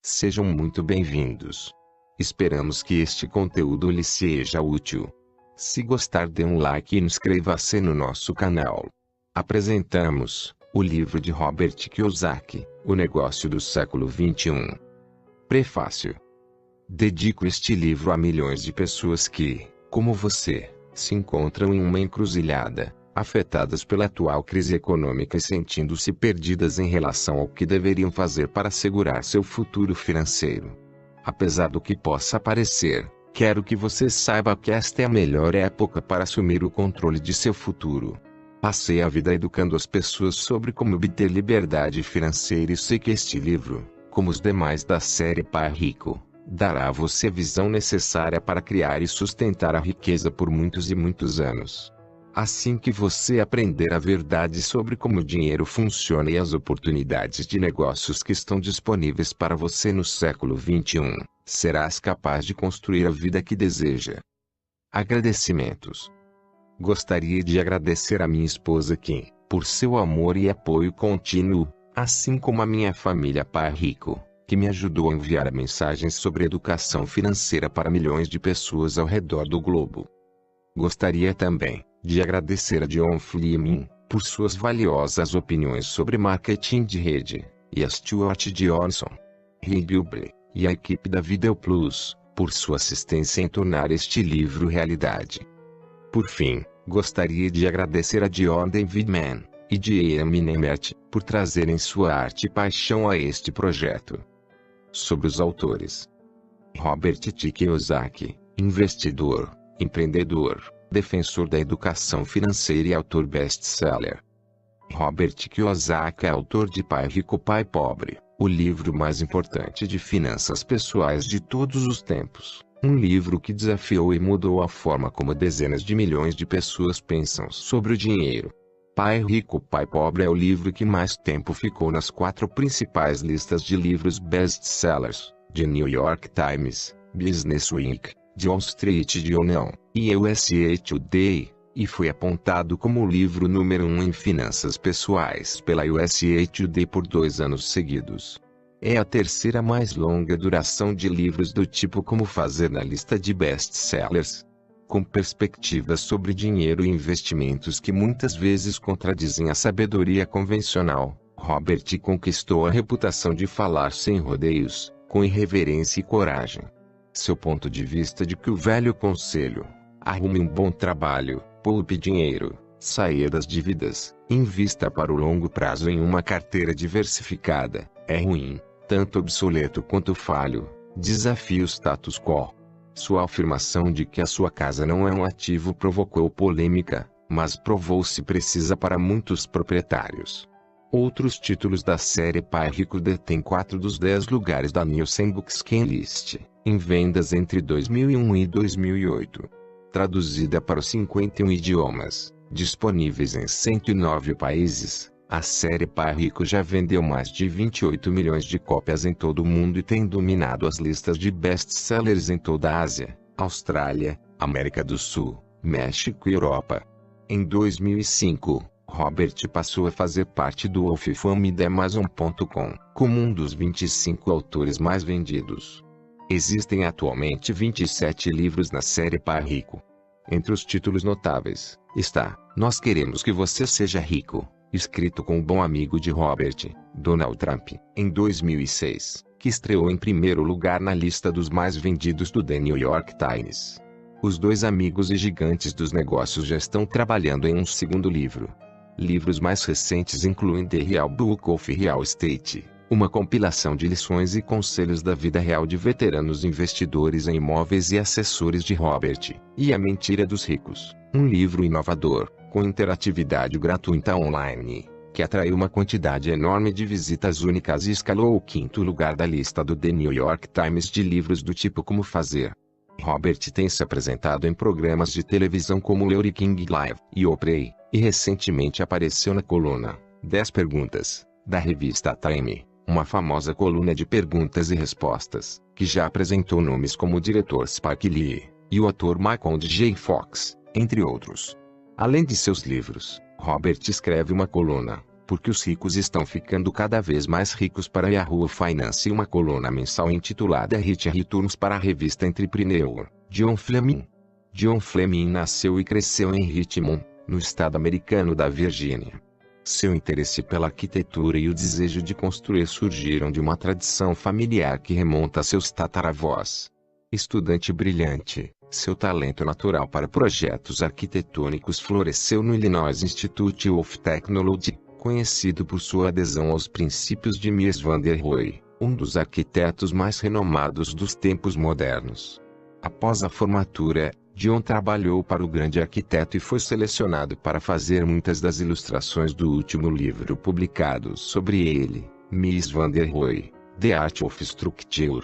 Sejam muito bem-vindos. Esperamos que este conteúdo lhe seja útil. Se gostar, dê um like e inscreva-se no nosso canal. Apresentamos o livro de Robert Kiyosaki, O Negócio do Século XXI. Prefácio. Dedico este livro a milhões de pessoas que, como você, se encontram em uma encruzilhada, afetadas pela atual crise econômica e sentindo-se perdidas em relação ao que deveriam fazer para assegurar seu futuro financeiro. Apesar do que possa parecer, quero que você saiba que esta é a melhor época para assumir o controle de seu futuro. Passei a vida educando as pessoas sobre como obter liberdade financeira e sei que este livro, como os demais da série Pai Rico, dará a você a visão necessária para criar e sustentar a riqueza por muitos e muitos anos. Assim que você aprender a verdade sobre como o dinheiro funciona e as oportunidades de negócios que estão disponíveis para você no século XXI, serás capaz de construir a vida que deseja. Agradecimentos. Gostaria de agradecer a minha esposa Kim, por seu amor e apoio contínuo, assim como a minha família Pai Rico, que me ajudou a enviar mensagens sobre educação financeira para milhões de pessoas ao redor do globo. Gostaria também de agradecer a John Fleming, por suas valiosas opiniões sobre marketing de rede, e a Stuart Johnson, Hillbilly, e a equipe da Video Plus, por sua assistência em tornar este livro realidade. Por fim, gostaria de agradecer a Dion Davidman e de Amy Nemert, por trazerem sua arte e paixão a este projeto. Sobre os autores: Robert T. Kiyosaki, investidor, empreendedor, defensor da educação financeira e autor best-seller. Robert Kiyosaki é autor de Pai Rico, Pai Pobre, o livro mais importante de finanças pessoais de todos os tempos. Um livro que desafiou e mudou a forma como dezenas de milhões de pessoas pensam sobre o dinheiro. Pai Rico, Pai Pobre é o livro que mais tempo ficou nas 4 principais listas de livros best-sellers, de New York Times, Business Week, de Wall Street Journal e USA Today, e foi apontado como o livro número 1 em finanças pessoais pela USA Today por 2 anos seguidos. É a terceira mais longa duração de livros do tipo Como Fazer na lista de best-sellers. Com perspectivas sobre dinheiro e investimentos que muitas vezes contradizem a sabedoria convencional, Robert conquistou a reputação de falar sem rodeios, com irreverência e coragem. Seu ponto de vista de que o velho conselho, arrume um bom trabalho, poupe dinheiro, saia das dívidas, invista para o longo prazo em uma carteira diversificada, é ruim, tanto obsoleto quanto falho, desafia o status quo. Sua afirmação de que a sua casa não é um ativo provocou polêmica, mas provou-se precisa para muitos proprietários. Outros títulos da série Pai Rico detêm 4 dos 10 lugares da Nielsen Bookscan List, em vendas entre 2001 e 2008. Traduzida para os 51 idiomas, disponíveis em 109 países, a série Pai Rico já vendeu mais de 28 milhões de cópias em todo o mundo e tem dominado as listas de best-sellers em toda a Ásia, Austrália, América do Sul, México e Europa. Em 2005, Robert passou a fazer parte do Wolf Fame da Amazon.com, como um dos 25 autores mais vendidos. Existem atualmente 27 livros na série Pai Rico. Entre os títulos notáveis, está Nós Queremos Que Você Seja Rico, escrito com o bom amigo de Robert, Donald Trump, em 2006, que estreou em primeiro lugar na lista dos mais vendidos do The New York Times. Os dois amigos e gigantes dos negócios já estão trabalhando em um segundo livro. Livros mais recentes incluem The Real Book of Real Estate, uma compilação de lições e conselhos da vida real de veteranos investidores em imóveis e assessores de Robert, e A Mentira dos Ricos, um livro inovador, com interatividade gratuita online, que atraiu uma quantidade enorme de visitas únicas e escalou ao 5º lugar da lista do The New York Times de livros do tipo Como Fazer. Robert tem se apresentado em programas de televisão como Larry King Live e Oprah, e recentemente apareceu na coluna 10 Perguntas, da revista Time, uma famosa coluna de perguntas e respostas, que já apresentou nomes como o diretor Spike Lee e o ator Michael J. Fox, entre outros. Além de seus livros, Robert escreve uma coluna, Porque os ricos estão ficando cada vez mais ricos para Yahoo Finance e uma coluna mensal intitulada Rich Returns para a revista Entrepreneur, John Fleming. John Fleming nasceu e cresceu em Richmond, no estado americano da Virgínia. Seu interesse pela arquitetura e o desejo de construir surgiram de uma tradição familiar que remonta a seus tataravós. Estudante brilhante, seu talento natural para projetos arquitetônicos floresceu no Illinois Institute of Technology, conhecido por sua adesão aos princípios de Mies van der Rohe, um dos arquitetos mais renomados dos tempos modernos. Após a formatura, John trabalhou para o grande arquiteto e foi selecionado para fazer muitas das ilustrações do último livro publicado sobre ele, Mies van der Rohe, The Art of Structure.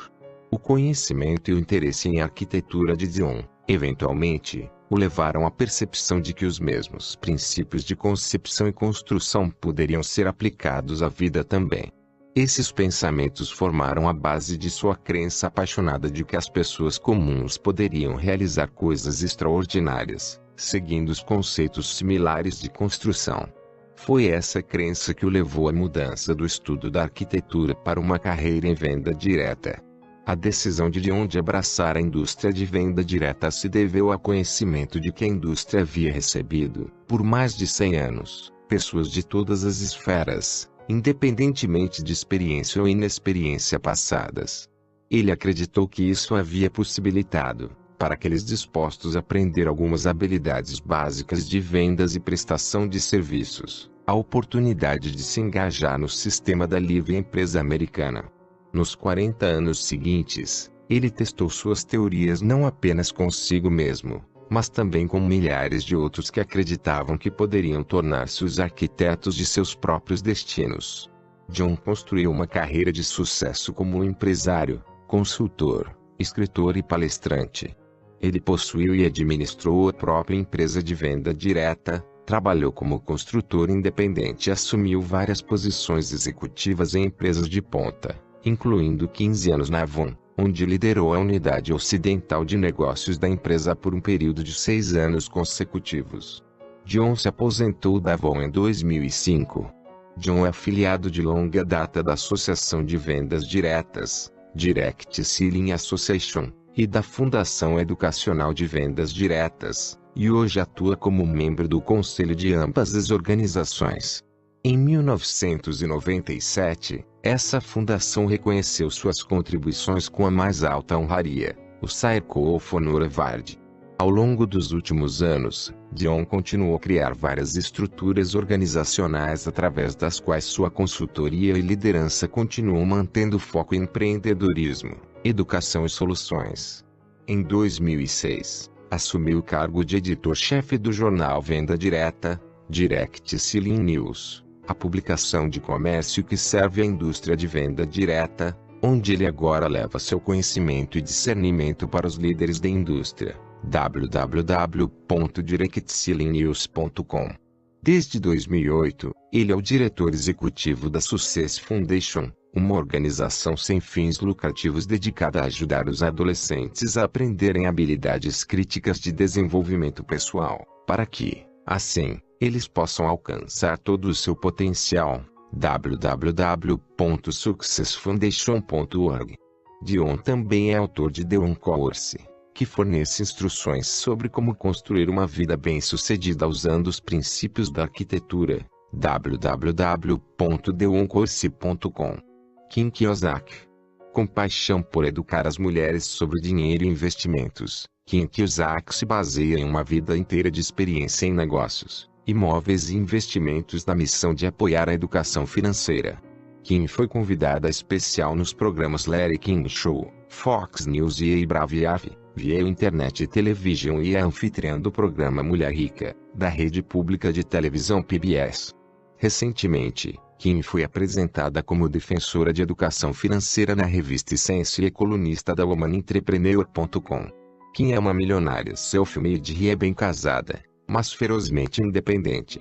O conhecimento e o interesse em arquitetura de John, eventualmente, o levaram à percepção de que os mesmos princípios de concepção e construção poderiam ser aplicados à vida também. Esses pensamentos formaram a base de sua crença apaixonada de que as pessoas comuns poderiam realizar coisas extraordinárias, seguindo os conceitos similares de construção. Foi essa crença que o levou à mudança do estudo da arquitetura para uma carreira em venda direta. A decisão de John de abraçar a indústria de venda direta se deveu ao conhecimento de que a indústria havia recebido, por mais de 100 anos, pessoas de todas as esferas, independentemente de experiência ou inexperiência passadas. Ele acreditou que isso havia possibilitado, para aqueles dispostos a aprender algumas habilidades básicas de vendas e prestação de serviços, a oportunidade de se engajar no sistema da livre empresa americana. Nos 40 anos seguintes, ele testou suas teorias não apenas consigo mesmo, mas também com milhares de outros que acreditavam que poderiam tornar-se os arquitetos de seus próprios destinos. John construiu uma carreira de sucesso como empresário, consultor, escritor e palestrante. Ele possuiu e administrou a própria empresa de venda direta, trabalhou como construtor independente e assumiu várias posições executivas em empresas de ponta, incluindo 15 anos na Avon, onde liderou a unidade ocidental de negócios da empresa por um período de 6 anos consecutivos. John se aposentou da Avon em 2005. John é afiliado de longa data da Associação de Vendas Diretas, Direct Selling Association, e da Fundação Educacional de Vendas Diretas, e hoje atua como membro do conselho de ambas as organizações. Em 1997, essa fundação reconheceu suas contribuições com a mais alta honraria, o Circle of Honor Award. Ao longo dos últimos anos, John continuou a criar várias estruturas organizacionais através das quais sua consultoria e liderança continuam mantendo foco em empreendedorismo, educação e soluções. Em 2006, assumiu o cargo de editor-chefe do jornal Venda Direta, Direct Selling News, a publicação de comércio que serve à indústria de venda direta, onde ele agora leva seu conhecimento e discernimento para os líderes da indústria. www.directsellingnews.com. Desde 2008, ele é o diretor executivo da Success Foundation, uma organização sem fins lucrativos dedicada a ajudar os adolescentes a aprenderem habilidades críticas de desenvolvimento pessoal, para que, assim, eles possam alcançar todo o seu potencial. www.successfoundation.org. John também é autor de The One Course, que fornece instruções sobre como construir uma vida bem-sucedida usando os princípios da arquitetura. www.theonecourse.com. Kim Kiyosaki. Com paixão por educar as mulheres sobre dinheiro e investimentos, Kim Kiyosaki se baseia em uma vida inteira de experiência em negócios, imóveis e investimentos na missão de apoiar a educação financeira. Kim foi convidada especial nos programas Larry King Show, Fox News e Brave AV, via Internet e Television, e é anfitriã do programa Mulher Rica, da rede pública de televisão PBS. Recentemente, Kim foi apresentada como defensora de educação financeira na revista Essence e colunista da WomanEntrepreneur.com. Kim é uma milionária self-made e é bem casada, mas ferozmente independente.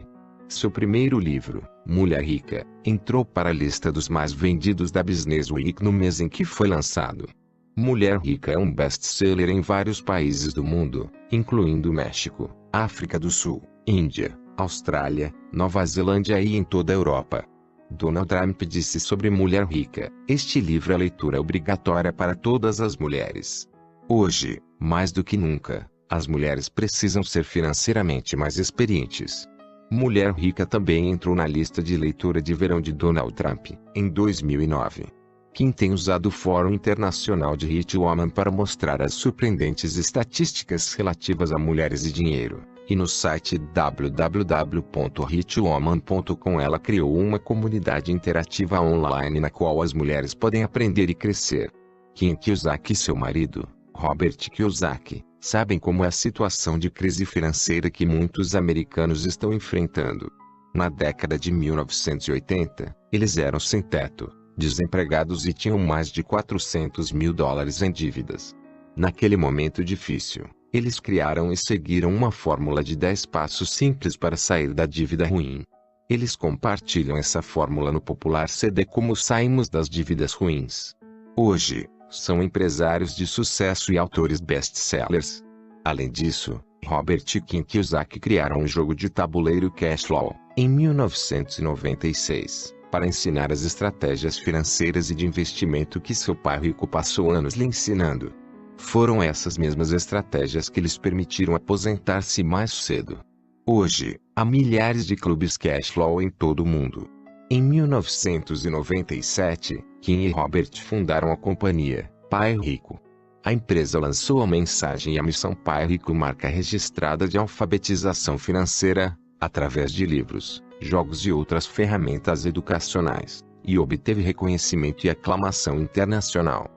Seu primeiro livro, Mulher Rica, entrou para a lista dos mais vendidos da Business Week no mês em que foi lançado. Mulher Rica é um best-seller em vários países do mundo, incluindo México, África do Sul, Índia, Austrália, Nova Zelândia e em toda a Europa. Donald Trump disse sobre mulher rica: este livro é leitura obrigatória para todas as mulheres. Hoje, mais do que nunca, as mulheres precisam ser financeiramente mais experientes. Mulher Rica também entrou na lista de leitura de verão de Donald Trump, em 2009. Kim tem usado o Fórum Internacional de Rich Woman para mostrar as surpreendentes estatísticas relativas a mulheres e dinheiro, e no site www.richwoman.com ela criou uma comunidade interativa online na qual as mulheres podem aprender e crescer. Kim Kiyosaki e seu marido, Robert Kiyosaki, sabem como é a situação de crise financeira que muitos americanos estão enfrentando. Na década de 1980, eles eram sem teto, desempregados e tinham mais de $400 mil em dívidas. Naquele momento difícil, eles criaram e seguiram uma fórmula de 10 passos simples para sair da dívida ruim. Eles compartilham essa fórmula no popular CD Como Saímos das Dívidas Ruins. Hoje, são empresários de sucesso e autores best-sellers. Além disso, Robert e Kim Kiyosaki criaram um jogo de tabuleiro Cashflow, em 1996, para ensinar as estratégias financeiras e de investimento que seu pai rico passou anos lhe ensinando. Foram essas mesmas estratégias que lhes permitiram aposentar-se mais cedo. Hoje, há milhares de clubes Cashflow em todo o mundo. Em 1997, Kim e Robert fundaram a companhia Pai Rico. A empresa lançou a mensagem e a missão Pai Rico, marca registrada de alfabetização financeira, através de livros, jogos e outras ferramentas educacionais, e obteve reconhecimento e aclamação internacional.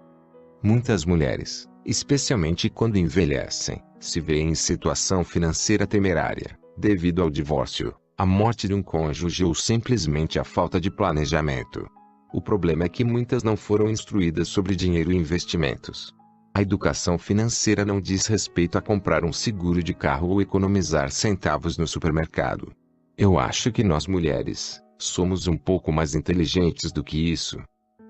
Muitas mulheres, especialmente quando envelhecem, se veem em situação financeira temerária, devido ao divórcio, a morte de um cônjuge ou simplesmente a falta de planejamento. O problema é que muitas não foram instruídas sobre dinheiro e investimentos. A educação financeira não diz respeito a comprar um seguro de carro ou economizar centavos no supermercado. Eu acho que nós mulheres, somos um pouco mais inteligentes do que isso.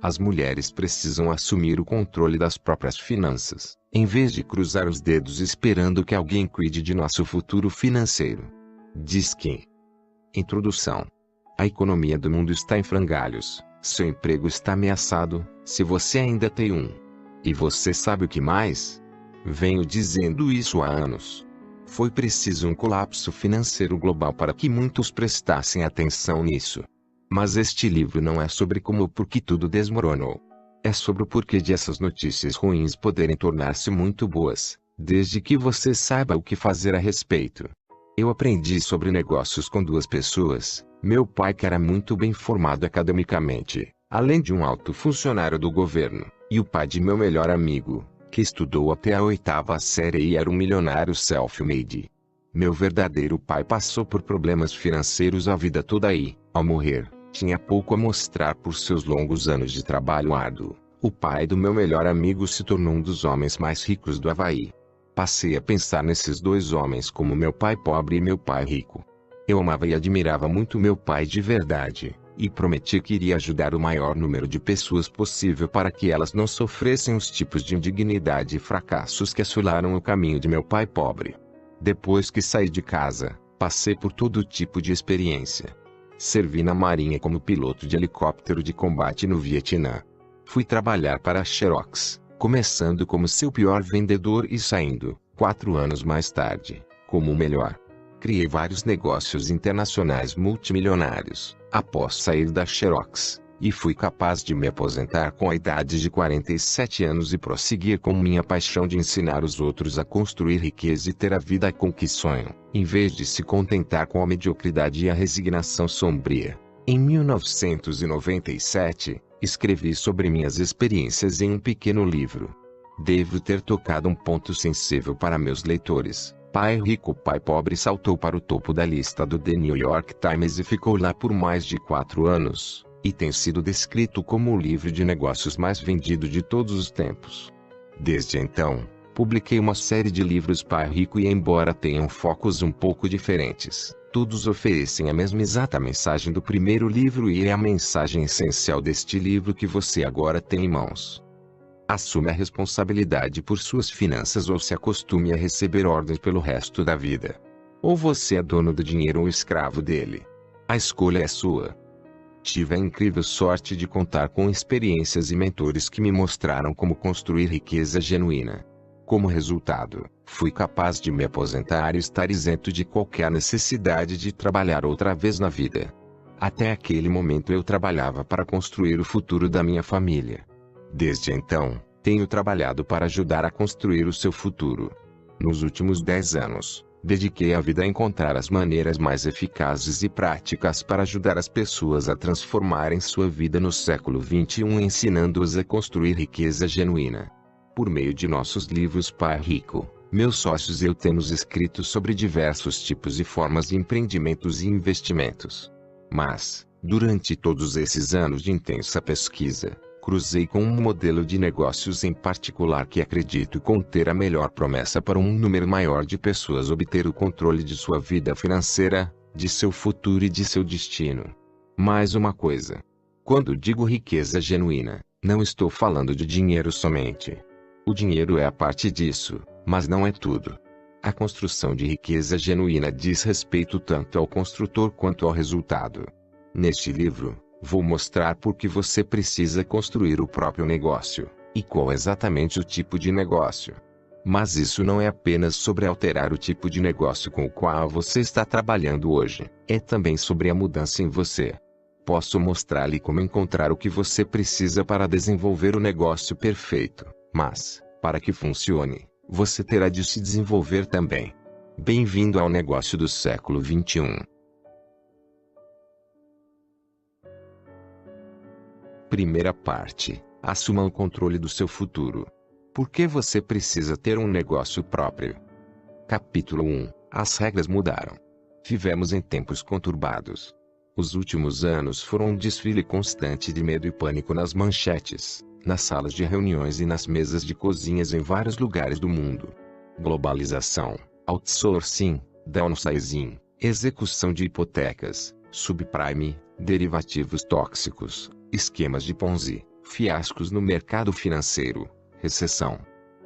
As mulheres precisam assumir o controle das próprias finanças, em vez de cruzar os dedos esperando que alguém cuide de nosso futuro financeiro. Diz Kim. Introdução. A economia do mundo está em frangalhos, seu emprego está ameaçado, se você ainda tem um. E você sabe o que mais? Venho dizendo isso há anos. Foi preciso um colapso financeiro global para que muitos prestassem atenção nisso. Mas este livro não é sobre como ou por que tudo desmoronou. É sobre o porquê de essas notícias ruins poderem tornar-se muito boas, desde que você saiba o que fazer a respeito. Eu aprendi sobre negócios com duas pessoas, meu pai que era muito bem formado academicamente, além de um alto funcionário do governo, e o pai de meu melhor amigo, que estudou até a 8ª série e era um milionário self-made. Meu verdadeiro pai passou por problemas financeiros a vida toda e, ao morrer, tinha pouco a mostrar por seus longos anos de trabalho árduo. O pai do meu melhor amigo se tornou um dos homens mais ricos do Havaí. Passei a pensar nesses dois homens como meu pai pobre e meu pai rico. Eu amava e admirava muito meu pai de verdade, e prometi que iria ajudar o maior número de pessoas possível para que elas não sofressem os tipos de indignidade e fracassos que assolaram o caminho de meu pai pobre. Depois que saí de casa, passei por todo tipo de experiência. Servi na Marinha como piloto de helicóptero de combate no Vietnã. Fui trabalhar para a Xerox, começando como seu pior vendedor e saindo, 4 anos mais tarde, como o melhor. Criei vários negócios internacionais multimilionários, após sair da Xerox, e fui capaz de me aposentar com a idade de 47 anos e prosseguir com minha paixão de ensinar os outros a construir riqueza e ter a vida com que sonham, em vez de se contentar com a mediocridade e a resignação sombria. Em 1997, escrevi sobre minhas experiências em um pequeno livro. Devo ter tocado um ponto sensível para meus leitores. Pai Rico, Pai Pobre saltou para o topo da lista do The New York Times e ficou lá por mais de 4 anos, e tem sido descrito como o livro de negócios mais vendido de todos os tempos. Desde então, publiquei uma série de livros Pai Rico e embora tenham focos um pouco diferentes, todos oferecem a mesma exata mensagem do primeiro livro e é a mensagem essencial deste livro que você agora tem em mãos. Assume a responsabilidade por suas finanças ou se acostume a receber ordens pelo resto da vida. Ou você é dono do dinheiro ou escravo dele. A escolha é sua. Tive a incrível sorte de contar com experiências e mentores que me mostraram como construir riqueza genuína. Como resultado, fui capaz de me aposentar e estar isento de qualquer necessidade de trabalhar outra vez na vida. Até aquele momento eu trabalhava para construir o futuro da minha família. Desde então, tenho trabalhado para ajudar a construir o seu futuro. Nos últimos 10 anos, dediquei a vida a encontrar as maneiras mais eficazes e práticas para ajudar as pessoas a transformarem sua vida no século XXI, ensinando-os a construir riqueza genuína. Por meio de nossos livros Pai Rico, meus sócios e eu temos escrito sobre diversos tipos e formas de empreendimentos e investimentos. Mas, durante todos esses anos de intensa pesquisa, cruzei com um modelo de negócios em particular que acredito conter a melhor promessa para um número maior de pessoas obter o controle de sua vida financeira, de seu futuro e de seu destino. Mais uma coisa. Quando digo riqueza genuína, não estou falando de dinheiro somente. O dinheiro é a parte disso, mas não é tudo. A construção de riqueza genuína diz respeito tanto ao construtor quanto ao resultado. Neste livro, vou mostrar por que você precisa construir o próprio negócio, e qual exatamente o tipo de negócio. Mas isso não é apenas sobre alterar o tipo de negócio com o qual você está trabalhando hoje, é também sobre a mudança em você. Posso mostrar-lhe como encontrar o que você precisa para desenvolver o negócio perfeito, mas, para que funcione, você terá de se desenvolver também. Bem-vindo ao negócio do século XXI. Primeira parte. Assuma o controle do seu futuro. Por que você precisa ter um negócio próprio? Capítulo 1. As regras mudaram. Vivemos em tempos conturbados. Os últimos anos foram um desfile constante de medo e pânico nas manchetes, nas salas de reuniões e nas mesas de cozinhas em vários lugares do mundo. Globalização, outsourcing, downsizing, execução de hipotecas, subprime, derivativos tóxicos, esquemas de Ponzi, fiascos no mercado financeiro, recessão.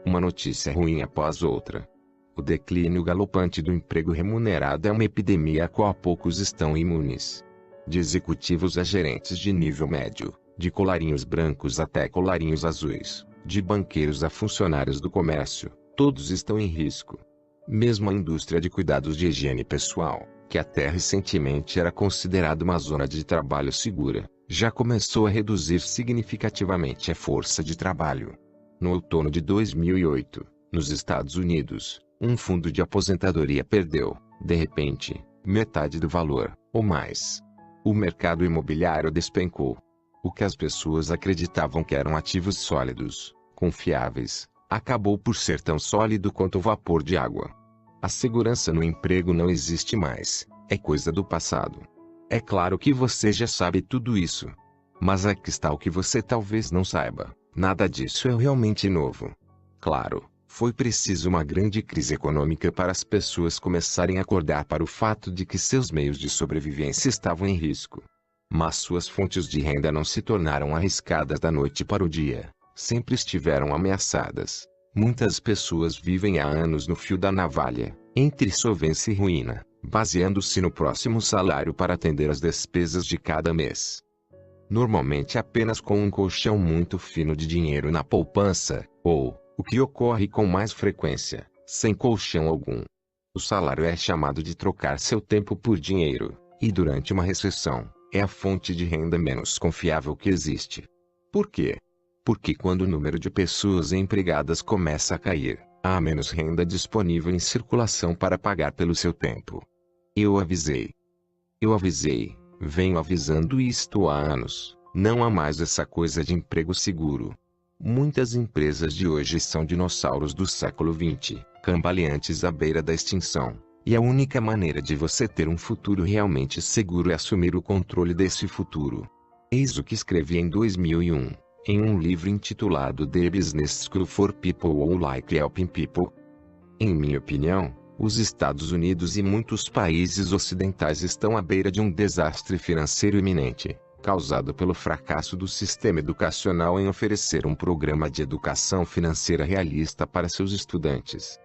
Uma notícia ruim após outra. O declínio galopante do emprego remunerado é uma epidemia a qual poucos estão imunes. De executivos a gerentes de nível médio, de colarinhos brancos até colarinhos azuis, de banqueiros a funcionários do comércio, todos estão em risco. Mesmo a indústria de cuidados de higiene pessoal, que até recentemente era considerada uma zona de trabalho segura, já começou a reduzir significativamente a força de trabalho. No outono de 2008, nos Estados Unidos, um fundo de aposentadoria perdeu, de repente, metade do valor, ou mais. O mercado imobiliário despencou. O que as pessoas acreditavam que eram ativos sólidos, confiáveis, acabou por ser tão sólido quanto o vapor de água. A segurança no emprego não existe mais, é coisa do passado. É claro que você já sabe tudo isso. Mas aqui está o que você talvez não saiba: nada disso é realmente novo. Claro, foi preciso uma grande crise econômica para as pessoas começarem a acordar para o fato de que seus meios de sobrevivência estavam em risco. Mas suas fontes de renda não se tornaram arriscadas da noite para o dia, sempre estiveram ameaçadas. Muitas pessoas vivem há anos no fio da navalha, entre solvência e ruína, baseando-se no próximo salário para atender as despesas de cada mês. Normalmente apenas com um colchão muito fino de dinheiro na poupança, ou, o que ocorre com mais frequência, sem colchão algum. O salário é chamado de trocar seu tempo por dinheiro, e durante uma recessão, é a fonte de renda menos confiável que existe. Por quê? Porque quando o número de pessoas empregadas começa a cair, há menos renda disponível em circulação para pagar pelo seu tempo. Eu avisei. Venho avisando isto há anos. Não há mais essa coisa de emprego seguro. Muitas empresas de hoje são dinossauros do século XX, cambaleantes à beira da extinção. E a única maneira de você ter um futuro realmente seguro é assumir o controle desse futuro. Eis o que escrevi em 2001, em um livro intitulado The Business School for People ou Like Helping People. Em minha opinião, os Estados Unidos e muitos países ocidentais estão à beira de um desastre financeiro iminente, causado pelo fracasso do sistema educacional em oferecer um programa de educação financeira realista para seus estudantes.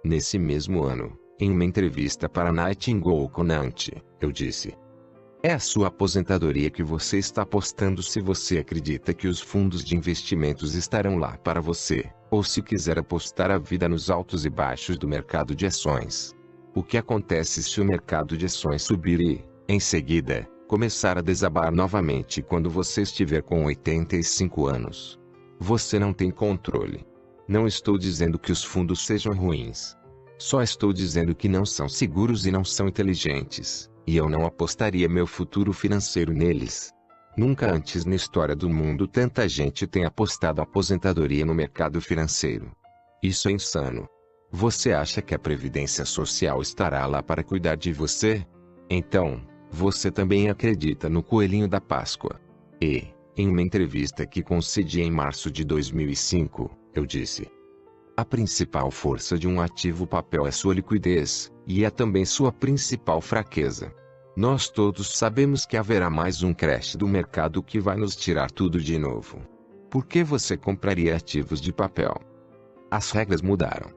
Nesse mesmo ano, Em uma entrevista para Nightingale Conant, eu disse: é a sua aposentadoria que você está apostando se você acredita que os fundos de investimentos estarão lá para você, ou se quiser apostar a vida nos altos e baixos do mercado de ações. O que acontece se o mercado de ações subir e, em seguida, começar a desabar novamente quando você estiver com 85 anos? Você não tem controle. Não estou dizendo que os fundos sejam ruins. Só estou dizendo que não são seguros e não são inteligentes. E eu não apostaria meu futuro financeiro neles. Nunca antes na história do mundo tanta gente tem apostado a aposentadoria no mercado financeiro. Isso é insano. Você acha que a Previdência Social estará lá para cuidar de você? Então, você também acredita no Coelhinho da Páscoa. E, em uma entrevista que concedi em março de 2005, eu disse: a principal força de um ativo papel é sua liquidez, e é também sua principal fraqueza. Nós todos sabemos que haverá mais um crash do mercado que vai nos tirar tudo de novo. Por que você compraria ativos de papel? As regras mudaram.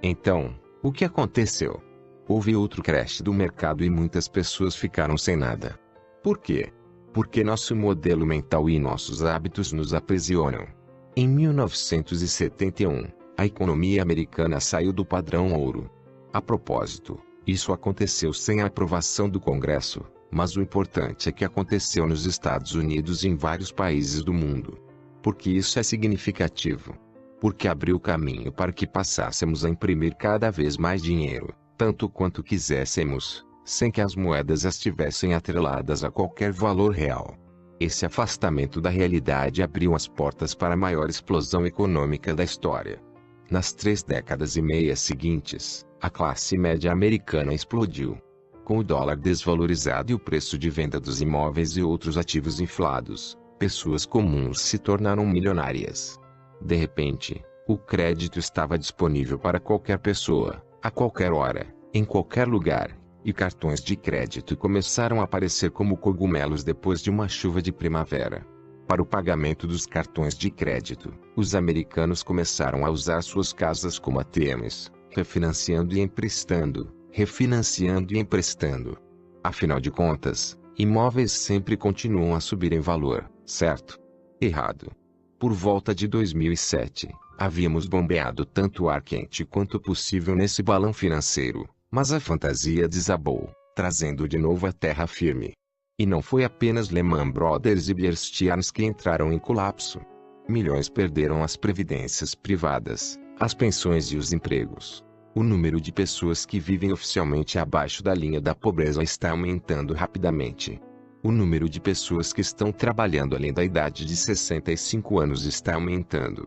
Então, o que aconteceu? Houve outro crash do mercado e muitas pessoas ficaram sem nada. Por quê? Porque nosso modelo mental e nossos hábitos nos aprisionam. Em 1971, a economia americana saiu do padrão ouro. A propósito, isso aconteceu sem a aprovação do Congresso, mas o importante é que aconteceu nos Estados Unidos e em vários países do mundo. Por que isso é significativo? Porque abriu caminho para que passássemos a imprimir cada vez mais dinheiro, tanto quanto quiséssemos, sem que as moedas estivessem atreladas a qualquer valor real. Esse afastamento da realidade abriu as portas para a maior explosão econômica da história. Nas 3 décadas e meia seguintes, a classe média americana explodiu. Com o dólar desvalorizado e o preço de venda dos imóveis e outros ativos inflados, pessoas comuns se tornaram milionárias. De repente, o crédito estava disponível para qualquer pessoa, a qualquer hora, em qualquer lugar, e cartões de crédito começaram a aparecer como cogumelos depois de uma chuva de primavera. Para o pagamento dos cartões de crédito, os americanos começaram a usar suas casas como ATMs, refinanciando e emprestando, refinanciando e emprestando. Afinal de contas, imóveis sempre continuam a subir em valor, certo? Errado. Por volta de 2007, havíamos bombeado tanto ar quente quanto possível nesse balão financeiro, mas a fantasia desabou, trazendo de novo a terra firme. E não foi apenas Lehman Brothers e Bear Stearns que entraram em colapso. Milhões perderam as previdências privadas, as pensões e os empregos. O número de pessoas que vivem oficialmente abaixo da linha da pobreza está aumentando rapidamente. O número de pessoas que estão trabalhando além da idade de 65 anos está aumentando.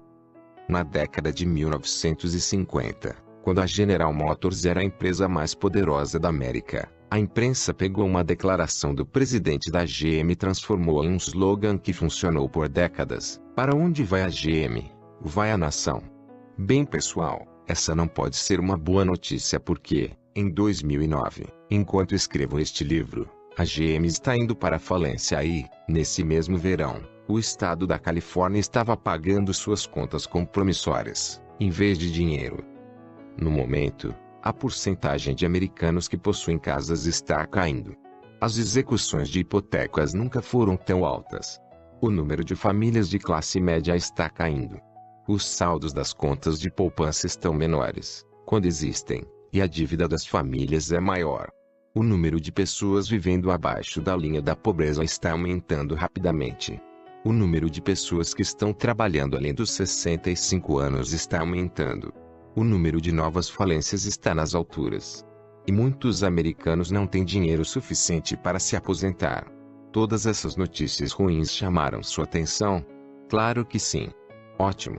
Na década de 1950, quando a General Motors era a empresa mais poderosa da América, a imprensa pegou uma declaração do presidente da GM e transformou em um slogan que funcionou por décadas: para onde vai a GM? Vai a nação. Bem pessoal, essa não pode ser uma boa notícia porque, em 2009, enquanto escrevo este livro, a GM está indo para a falência e, nesse mesmo verão, o estado da Califórnia estava pagando suas contas compromissórias, em vez de dinheiro. No momento, a porcentagem de americanos que possuem casas está caindo. As execuções de hipotecas nunca foram tão altas. O número de famílias de classe média está caindo. Os saldos das contas de poupança estão menores, quando existem, e a dívida das famílias é maior. O número de pessoas vivendo abaixo da linha da pobreza está aumentando rapidamente. O número de pessoas que estão trabalhando além dos 65 anos está aumentando. O número de novas falências está nas alturas. E muitos americanos não têm dinheiro suficiente para se aposentar. Todas essas notícias ruins chamaram sua atenção? Claro que sim. Ótimo.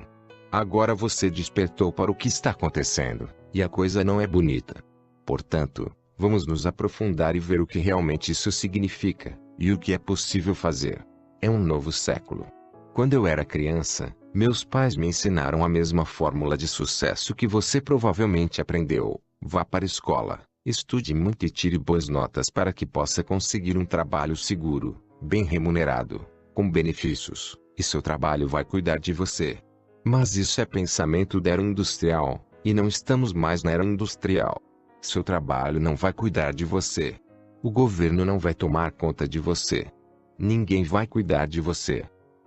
Agora você despertou para o que está acontecendo, e a coisa não é bonita. Portanto, vamos nos aprofundar e ver o que realmente isso significa, e o que é possível fazer. É um novo século. Quando eu era criança, meus pais me ensinaram a mesma fórmula de sucesso que você provavelmente aprendeu: vá para a escola, estude muito e tire boas notas para que possa conseguir um trabalho seguro, bem remunerado, com benefícios, e seu trabalho vai cuidar de você. Mas isso é pensamento da era industrial, e não estamos mais na era industrial. Seu trabalho não vai cuidar de você. O governo não vai tomar conta de você. Ninguém vai cuidar de você.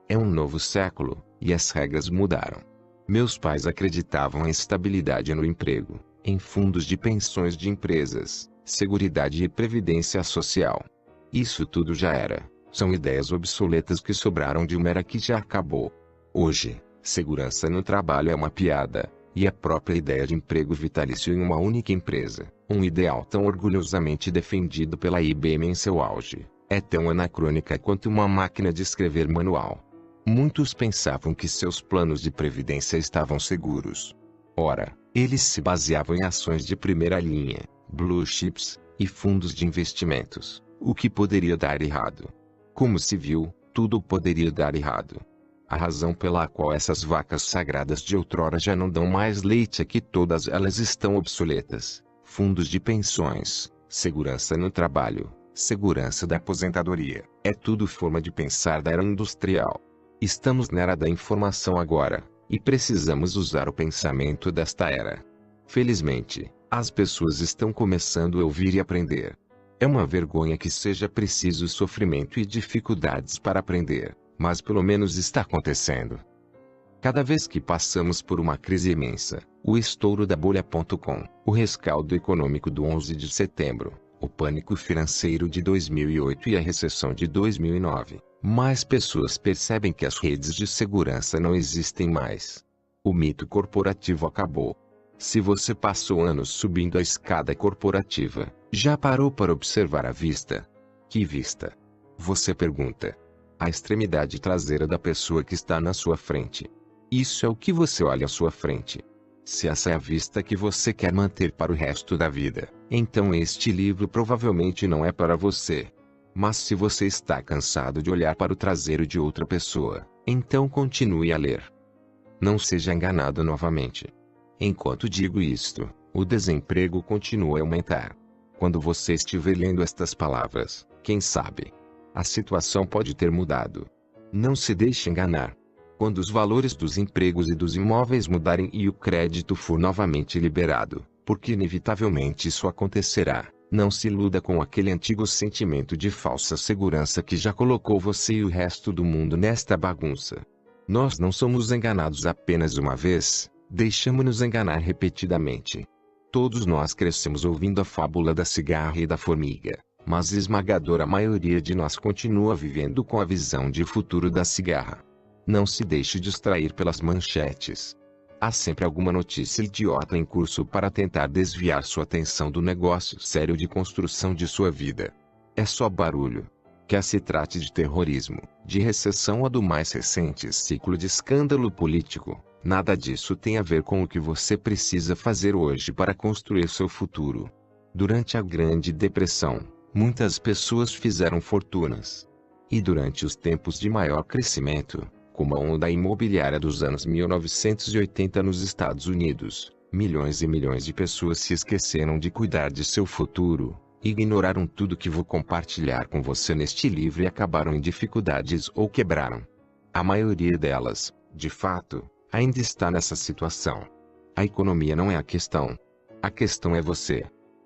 É um novo século, e as regras mudaram. Meus pais acreditavam em estabilidade no emprego, em fundos de pensões de empresas, seguridade e previdência social. Isso tudo já era. São ideias obsoletas que sobraram de uma era que já acabou. Hoje, segurança no trabalho é uma piada, e a própria ideia de emprego vitalício em uma única empresa, um ideal tão orgulhosamente defendido pela IBM em seu auge, é tão anacrônica quanto uma máquina de escrever manual. Muitos pensavam que seus planos de previdência estavam seguros. Ora, eles se baseavam em ações de primeira linha, blue chips, e fundos de investimentos, o que poderia dar errado. Como se viu, tudo poderia dar errado. A razão pela qual essas vacas sagradas de outrora já não dão mais leite é que todas elas estão obsoletas. Fundos de pensões, segurança no trabalho, segurança da aposentadoria, é tudo forma de pensar da era industrial. Estamos na era da informação agora, e precisamos usar o pensamento desta era. Felizmente, as pessoas estão começando a ouvir e aprender. É uma vergonha que seja preciso sofrimento e dificuldades para aprender, mas pelo menos está acontecendo. Cada vez que passamos por uma crise imensa, o estouro da bolha.com, o rescaldo econômico do 11 de setembro, o pânico financeiro de 2008 e a recessão de 2009, mais pessoas percebem que as redes de segurança não existem mais. O mito corporativo acabou. Se você passou anos subindo a escada corporativa, já parou para observar a vista? Que vista? Você pergunta. A extremidade traseira da pessoa que está na sua frente. Isso é o que você olha à sua frente. Se essa é a vista que você quer manter para o resto da vida, então este livro provavelmente não é para você. Mas se você está cansado de olhar para o traseiro de outra pessoa, então continue a ler. Não seja enganado novamente. Enquanto digo isto, o desemprego continua a aumentar. Quando você estiver lendo estas palavras, quem sabe? A situação pode ter mudado. Não se deixe enganar. Quando os valores dos empregos e dos imóveis mudarem e o crédito for novamente liberado, porque inevitavelmente isso acontecerá, não se iluda com aquele antigo sentimento de falsa segurança que já colocou você e o resto do mundo nesta bagunça. Nós não somos enganados apenas uma vez, deixamos-nos enganar repetidamente. Todos nós crescemos ouvindo a fábula da cigarra e da formiga, mas a esmagadora maioria de nós continua vivendo com a visão de futuro da cigarra. Não se deixe distrair pelas manchetes. Há sempre alguma notícia idiota em curso para tentar desviar sua atenção do negócio sério de construção de sua vida. É só barulho. Quer se trate de terrorismo, de recessão ou do mais recente ciclo de escândalo político, nada disso tem a ver com o que você precisa fazer hoje para construir seu futuro. Durante a Grande Depressão, muitas pessoas fizeram fortunas. E durante os tempos de maior crescimento, como a onda imobiliária dos anos 1980 nos Estados Unidos, milhões e milhões de pessoas se esqueceram de cuidar de seu futuro, ignoraram tudo que vou compartilhar com você neste livro e acabaram em dificuldades ou quebraram. A maioria delas, de fato, ainda está nessa situação. A economia não é a questão. A questão é você.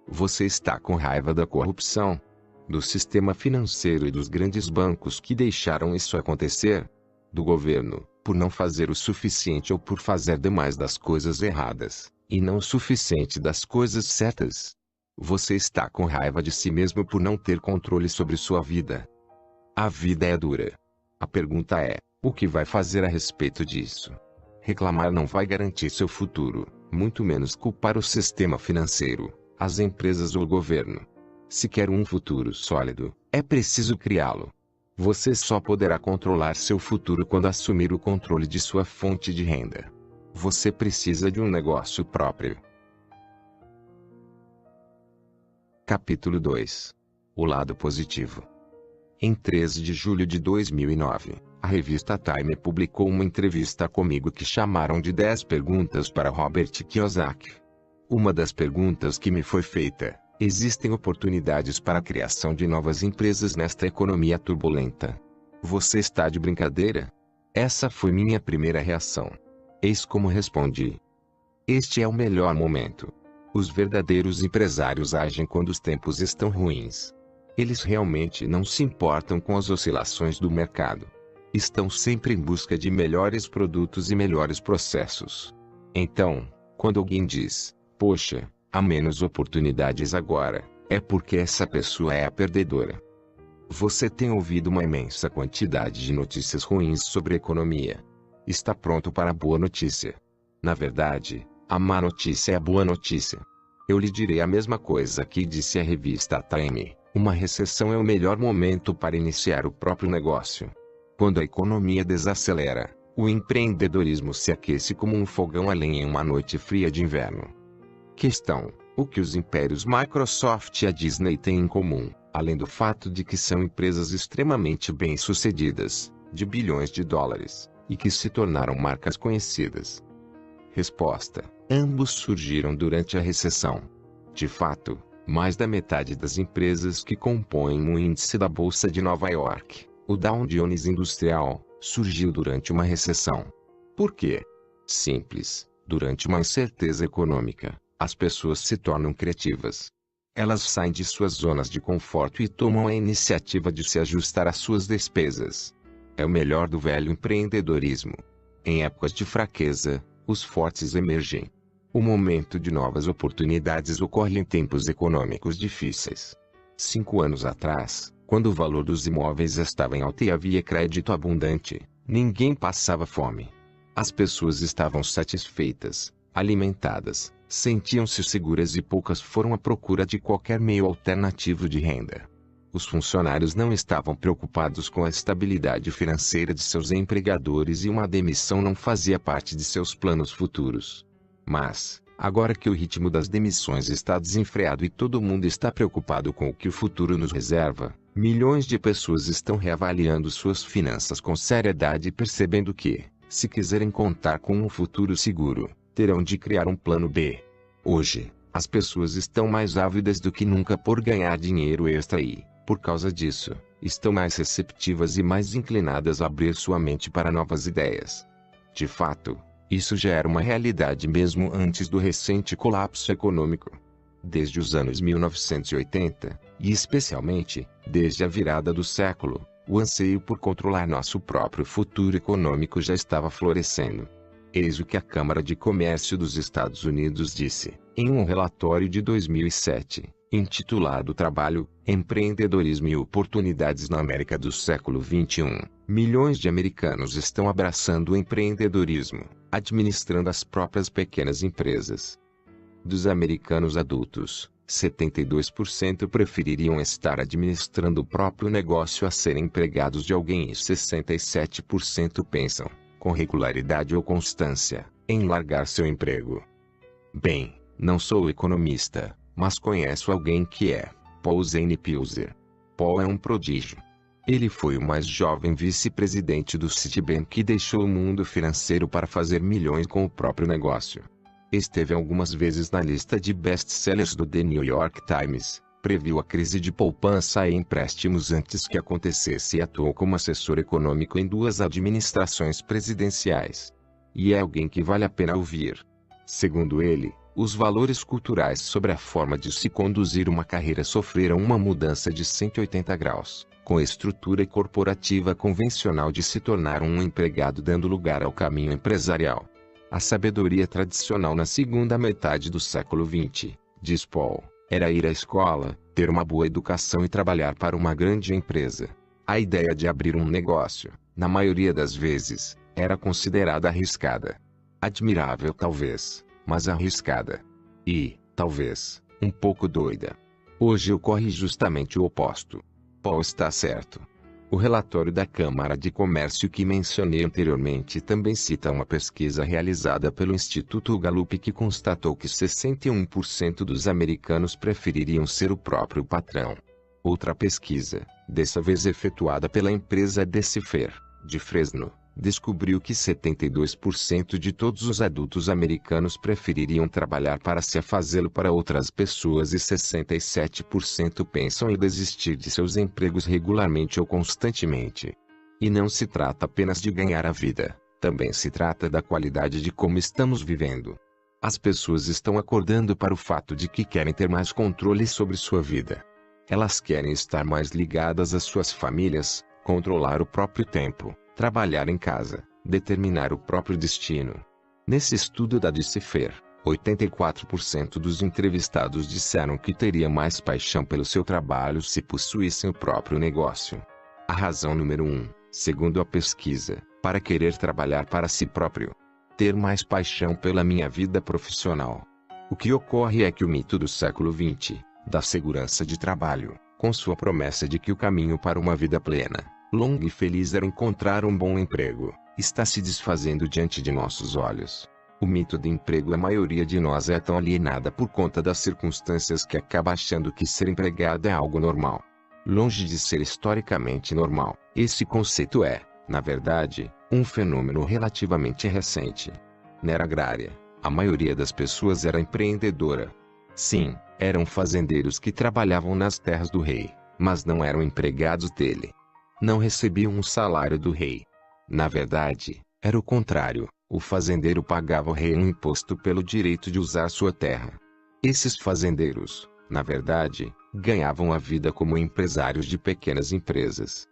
Você está com raiva da corrupção, do sistema financeiro e dos grandes bancos que deixaram isso acontecer? Do governo, por não fazer o suficiente ou por fazer demais das coisas erradas, e não o suficiente das coisas certas? Você está com raiva de si mesmo por não ter controle sobre sua vida. A vida é dura. A pergunta é, o que vai fazer a respeito disso? Reclamar não vai garantir seu futuro, muito menos culpar o sistema financeiro, as empresas ou o governo. Se quer um futuro sólido, é preciso criá-lo. Você só poderá controlar seu futuro quando assumir o controle de sua fonte de renda. Você precisa de um negócio próprio. Capítulo 2. O lado positivo. Em 13 de julho de 2009, a revista Time publicou uma entrevista comigo que chamaram de 10 perguntas para Robert Kiyosaki. Uma das perguntas que me foi feita: existem oportunidades para a criação de novas empresas nesta economia turbulenta? Você está de brincadeira? Essa foi minha primeira reação. Eis como respondi. Este é o melhor momento. Os verdadeiros empresários agem quando os tempos estão ruins. Eles realmente não se importam com as oscilações do mercado. Estão sempre em busca de melhores produtos e melhores processos. Então, quando alguém diz, poxa, há menos oportunidades agora, é porque essa pessoa é a perdedora. Você tem ouvido uma imensa quantidade de notícias ruins sobre economia. Está pronto para a boa notícia. Na verdade, a má notícia é a boa notícia. Eu lhe direi a mesma coisa que disse a revista Time. Uma recessão é o melhor momento para iniciar o próprio negócio. Quando a economia desacelera, o empreendedorismo se aquece como um fogão a lenha em uma noite fria de inverno. Questão: o que os impérios Microsoft e a Disney têm em comum, além do fato de que são empresas extremamente bem-sucedidas, de bilhões de dólares, e que se tornaram marcas conhecidas? Resposta: ambos surgiram durante a recessão. De fato, mais da metade das empresas que compõem o índice da Bolsa de Nova York, o Dow Jones Industrial, surgiu durante uma recessão. Por quê? Simples: durante uma incerteza econômica, as pessoas se tornam criativas. Elas saem de suas zonas de conforto e tomam a iniciativa de se ajustar às suas despesas. É o melhor do velho empreendedorismo. Em épocas de fraqueza, os fortes emergem. O momento de novas oportunidades ocorre em tempos econômicos difíceis. 5 anos atrás, quando o valor dos imóveis estava em alta e havia crédito abundante, ninguém passava fome. As pessoas estavam satisfeitas, alimentadas, sentiam-se seguras e poucas foram à procura de qualquer meio alternativo de renda. Os funcionários não estavam preocupados com a estabilidade financeira de seus empregadores e uma demissão não fazia parte de seus planos futuros. Mas, agora que o ritmo das demissões está desenfreado e todo mundo está preocupado com o que o futuro nos reserva, milhões de pessoas estão reavaliando suas finanças com seriedade e percebendo que, se quiserem contar com um futuro seguro, terão de criar um plano B. Hoje, as pessoas estão mais ávidas do que nunca por ganhar dinheiro extra e, por causa disso, estão mais receptivas e mais inclinadas a abrir sua mente para novas ideias. De fato, isso já era uma realidade mesmo antes do recente colapso econômico. Desde os anos 1980, e especialmente, desde a virada do século, o anseio por controlar nosso próprio futuro econômico já estava florescendo. Eis o que a Câmara de Comércio dos Estados Unidos disse, em um relatório de 2007, intitulado Trabalho, Empreendedorismo e Oportunidades na América do Século XXI. Milhões de americanos estão abraçando o empreendedorismo, administrando as próprias pequenas empresas. Dos americanos adultos, 72% prefeririam estar administrando o próprio negócio a serem empregados de alguém e 67% pensam, com regularidade ou constância, em largar seu emprego. Bem, não sou economista, mas conheço alguém que é. Paul Zane Pilzer. Paul é um prodígio. Ele foi o mais jovem vice-presidente do Citibank e deixou o mundo financeiro para fazer milhões com o próprio negócio. Esteve algumas vezes na lista de best-sellers do The New York Times, previu a crise de poupança e empréstimos antes que acontecesse e atuou como assessor econômico em 2 administrações presidenciais. E é alguém que vale a pena ouvir. Segundo ele, os valores culturais sobre a forma de se conduzir uma carreira sofreram uma mudança de 180 graus, com a estrutura corporativa convencional de se tornar um empregado dando lugar ao caminho empresarial. A sabedoria tradicional na segunda metade do século XX, diz Paul, era ir à escola, ter uma boa educação e trabalhar para uma grande empresa. A ideia de abrir um negócio, na maioria das vezes, era considerada arriscada. Admirável talvez, mas arriscada. E, talvez, um pouco doida. Hoje ocorre justamente o oposto. Paul está certo. O relatório da Câmara de Comércio que mencionei anteriormente também cita uma pesquisa realizada pelo Instituto Gallup que constatou que 61% dos americanos prefeririam ser o próprio patrão. Outra pesquisa, dessa vez efetuada pela empresa Decipher, de Fresno, descobriu que 72% de todos os adultos americanos prefeririam trabalhar para se fazê-lo para outras pessoas e 67% pensam em desistir de seus empregos regularmente ou constantemente. E não se trata apenas de ganhar a vida, também se trata da qualidade de como estamos vivendo. As pessoas estão acordando para o fato de que querem ter mais controle sobre sua vida. Elas querem estar mais ligadas às suas famílias, controlar o próprio tempo, trabalhar em casa, determinar o próprio destino. Nesse estudo da Decipher, 84% dos entrevistados disseram que teria mais paixão pelo seu trabalho se possuíssem o próprio negócio. A razão número 1, segundo a pesquisa, para querer trabalhar para si próprio. Ter mais paixão pela minha vida profissional. O que ocorre é que o mito do século XX, da segurança de trabalho, com sua promessa de que o caminho para uma vida plena, longa e feliz era encontrar um bom emprego, está se desfazendo diante de nossos olhos. O mito do emprego, a maioria de nós é tão alienada por conta das circunstâncias que acaba achando que ser empregado é algo normal. Longe de ser historicamente normal, esse conceito é, na verdade, um fenômeno relativamente recente. Na era agrária, a maioria das pessoas era empreendedora. Sim, eram fazendeiros que trabalhavam nas terras do rei, mas não eram empregados dele. Não recebiam um salário do rei. Na verdade, era o contrário. O fazendeiro pagava ao rei um imposto pelo direito de usar sua terra. Esses fazendeiros, na verdade, ganhavam a vida como empresários de pequenas empresas.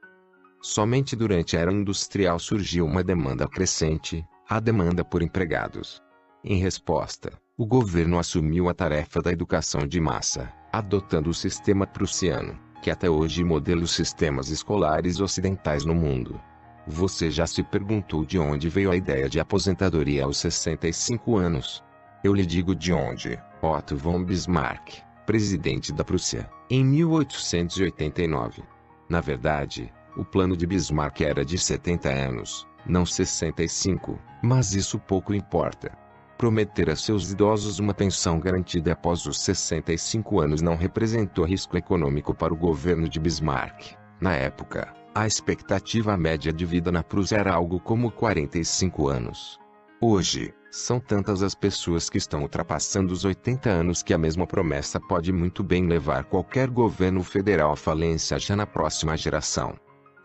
Somente durante a era industrial surgiu uma demanda crescente, a demanda por empregados. Em resposta, o governo assumiu a tarefa da educação de massa, adotando o sistema prussiano, que até hoje modela os sistemas escolares ocidentais no mundo. Você já se perguntou de onde veio a ideia de aposentadoria aos 65 anos? Eu lhe digo de onde. Otto von Bismarck, presidente da Prússia, em 1889. Na verdade, o plano de Bismarck era de 70 anos, não 65, mas isso pouco importa. Prometer a seus idosos uma pensão garantida após os 65 anos não representou risco econômico para o governo de Bismarck. Na época, a expectativa média de vida na Prússia era algo como 45 anos. Hoje, são tantas as pessoas que estão ultrapassando os 80 anos que a mesma promessa pode muito bem levar qualquer governo federal à falência já na próxima geração.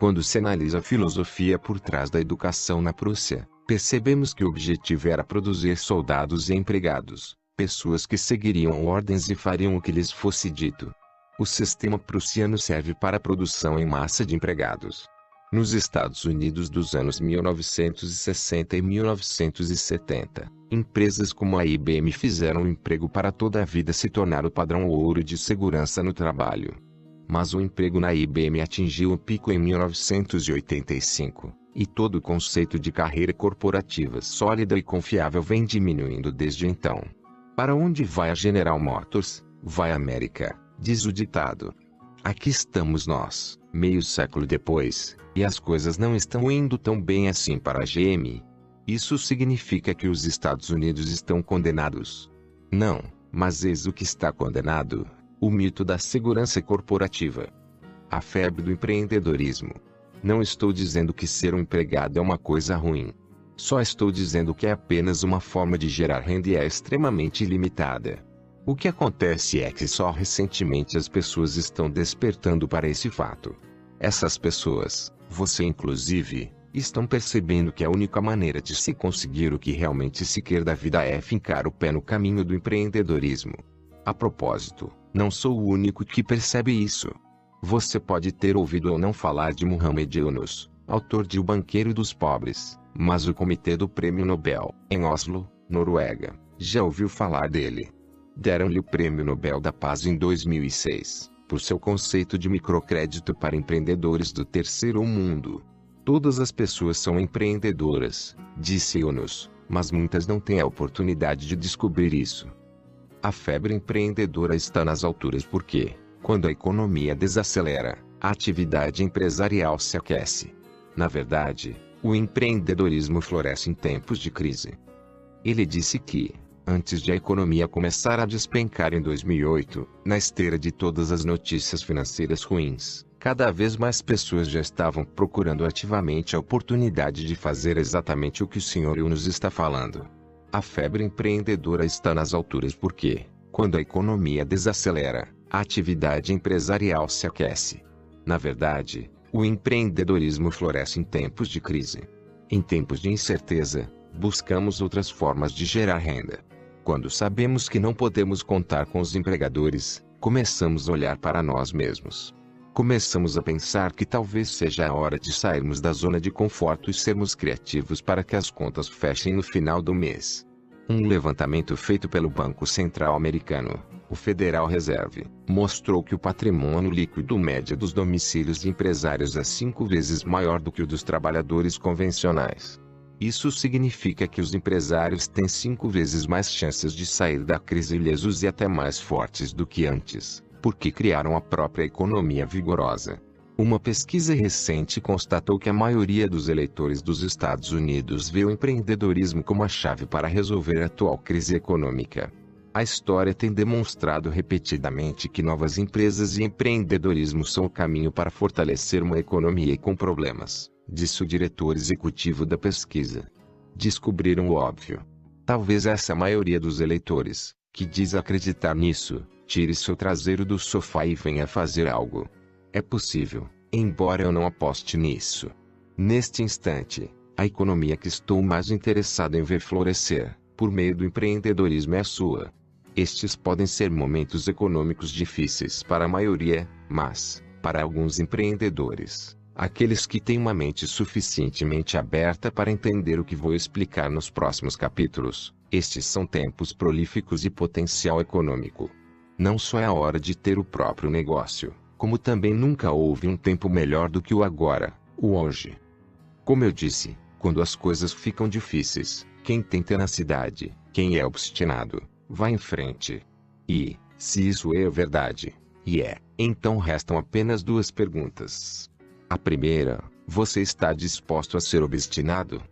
Quando se analisa a filosofia por trás da educação na Prússia, percebemos que o objetivo era produzir soldados e empregados, pessoas que seguiriam ordens e fariam o que lhes fosse dito. O sistema prussiano serve para a produção em massa de empregados. Nos Estados Unidos dos anos 1960 e 1970, empresas como a IBM fizeram o emprego para toda a vida se tornar o padrão ouro de segurança no trabalho. Mas o emprego na IBM atingiu o pico em 1985, e todo o conceito de carreira corporativa sólida e confiável vem diminuindo desde então. Para onde vai a General Motors? Vai a América, diz o ditado. Aqui estamos nós, meio século depois, e as coisas não estão indo tão bem assim para a GM. Isso significa que os Estados Unidos estão condenados? Não, mas eis o que está condenado: o mito da segurança corporativa. A febre do empreendedorismo. Não estou dizendo que ser um empregado é uma coisa ruim. Só estou dizendo que é apenas uma forma de gerar renda e é extremamente limitada. O que acontece é que só recentemente as pessoas estão despertando para esse fato. Essas pessoas, você inclusive, estão percebendo que a única maneira de se conseguir o que realmente se quer da vida é fincar o pé no caminho do empreendedorismo. A propósito, não sou o único que percebe isso. Você pode ter ouvido ou não falar de Muhammad Yunus, autor de O Banqueiro dos Pobres, mas o Comitê do Prêmio Nobel, em Oslo, Noruega, já ouviu falar dele. Deram-lhe o Prêmio Nobel da Paz em 2006, por seu conceito de microcrédito para empreendedores do terceiro mundo. Todas as pessoas são empreendedoras, disse Yunus, mas muitas não têm a oportunidade de descobrir isso. A febre empreendedora está nas alturas porque, quando a economia desacelera, a atividade empresarial se aquece. Na verdade, o empreendedorismo floresce em tempos de crise. Ele disse que, antes de a economia começar a despencar em 2008, na esteira de todas as notícias financeiras ruins, cada vez mais pessoas já estavam procurando ativamente a oportunidade de fazer exatamente o que o Sr. Yunus está falando. A febre empreendedora está nas alturas porque, quando a economia desacelera, a atividade empresarial se aquece. Na verdade, o empreendedorismo floresce em tempos de crise. Em tempos de incerteza, buscamos outras formas de gerar renda. Quando sabemos que não podemos contar com os empregadores, começamos a olhar para nós mesmos. Começamos a pensar que talvez seja a hora de sairmos da zona de conforto e sermos criativos para que as contas fechem no final do mês. Um levantamento feito pelo Banco Central Americano, o Federal Reserve, mostrou que o patrimônio líquido médio dos domicílios de empresários é 5 vezes maior do que o dos trabalhadores convencionais. Isso significa que os empresários têm 5 vezes mais chances de sair da crise ilesos e até mais fortes do que antes, porque criaram a própria economia vigorosa. Uma pesquisa recente constatou que a maioria dos eleitores dos Estados Unidos vê o empreendedorismo como a chave para resolver a atual crise econômica. A história tem demonstrado repetidamente que novas empresas e empreendedorismo são o caminho para fortalecer uma economia com problemas, disse o diretor executivo da pesquisa. Descobriram o óbvio. Talvez essa maioria dos eleitores, que diz acreditar nisso, tire seu traseiro do sofá e venha fazer algo. É possível, embora eu não aposte nisso. Neste instante, a economia que estou mais interessado em ver florescer, por meio do empreendedorismo, é a sua. Estes podem ser momentos econômicos difíceis para a maioria, mas, para alguns empreendedores, aqueles que têm uma mente suficientemente aberta para entender o que vou explicar nos próximos capítulos, estes são tempos prolíficos de potencial econômico. Não só é a hora de ter o próprio negócio, como também nunca houve um tempo melhor do que o agora, o hoje. Como eu disse, quando as coisas ficam difíceis, quem tem tenacidade, quem é obstinado, vai em frente. E, se isso é verdade, então restam apenas 2 perguntas. A primeira, você está disposto a ser obstinado?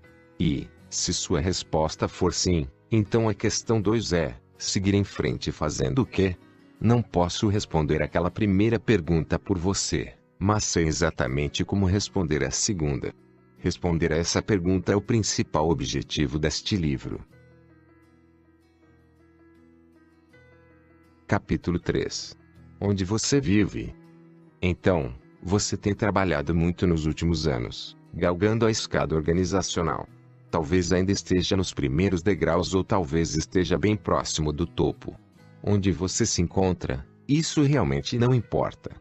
E, se sua resposta for sim, então a questão 2 é, seguir em frente fazendo o quê? Não posso responder aquela primeira pergunta por você, mas sei exatamente como responder a segunda. Responder a essa pergunta é o principal objetivo deste livro. Capítulo 3. Onde você vive? Então, você tem trabalhado muito nos últimos anos, galgando a escada organizacional. Talvez ainda esteja nos primeiros degraus ou talvez esteja bem próximo do topo. Onde você se encontra, isso realmente não importa.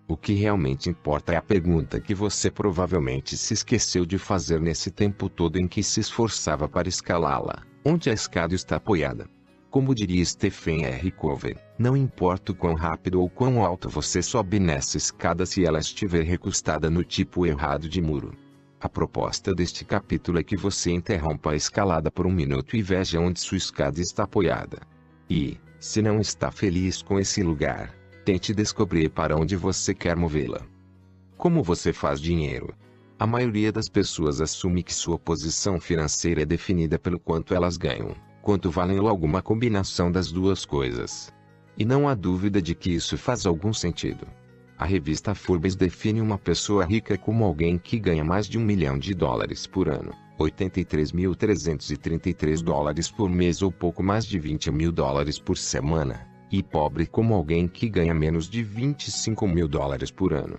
O que realmente importa é a pergunta que você provavelmente se esqueceu de fazer nesse tempo todo em que se esforçava para escalá-la. Onde a escada está apoiada? Como diria Stephen R. Covey, não importa o quão rápido ou quão alto você sobe nessa escada se ela estiver recostada no tipo errado de muro. A proposta deste capítulo é que você interrompa a escalada por 1 minuto e veja onde sua escada está apoiada. E, se não está feliz com esse lugar, tente descobrir para onde você quer movê-la. Como você faz dinheiro? A maioria das pessoas assume que sua posição financeira é definida pelo quanto elas ganham, quanto valem ou alguma combinação das duas coisas. E não há dúvida de que isso faz algum sentido. A revista Forbes define uma pessoa rica como alguém que ganha mais de $1 milhão por ano, $83.333 por mês ou pouco mais de $20 mil por semana, e pobre como alguém que ganha menos de $25 mil por ano.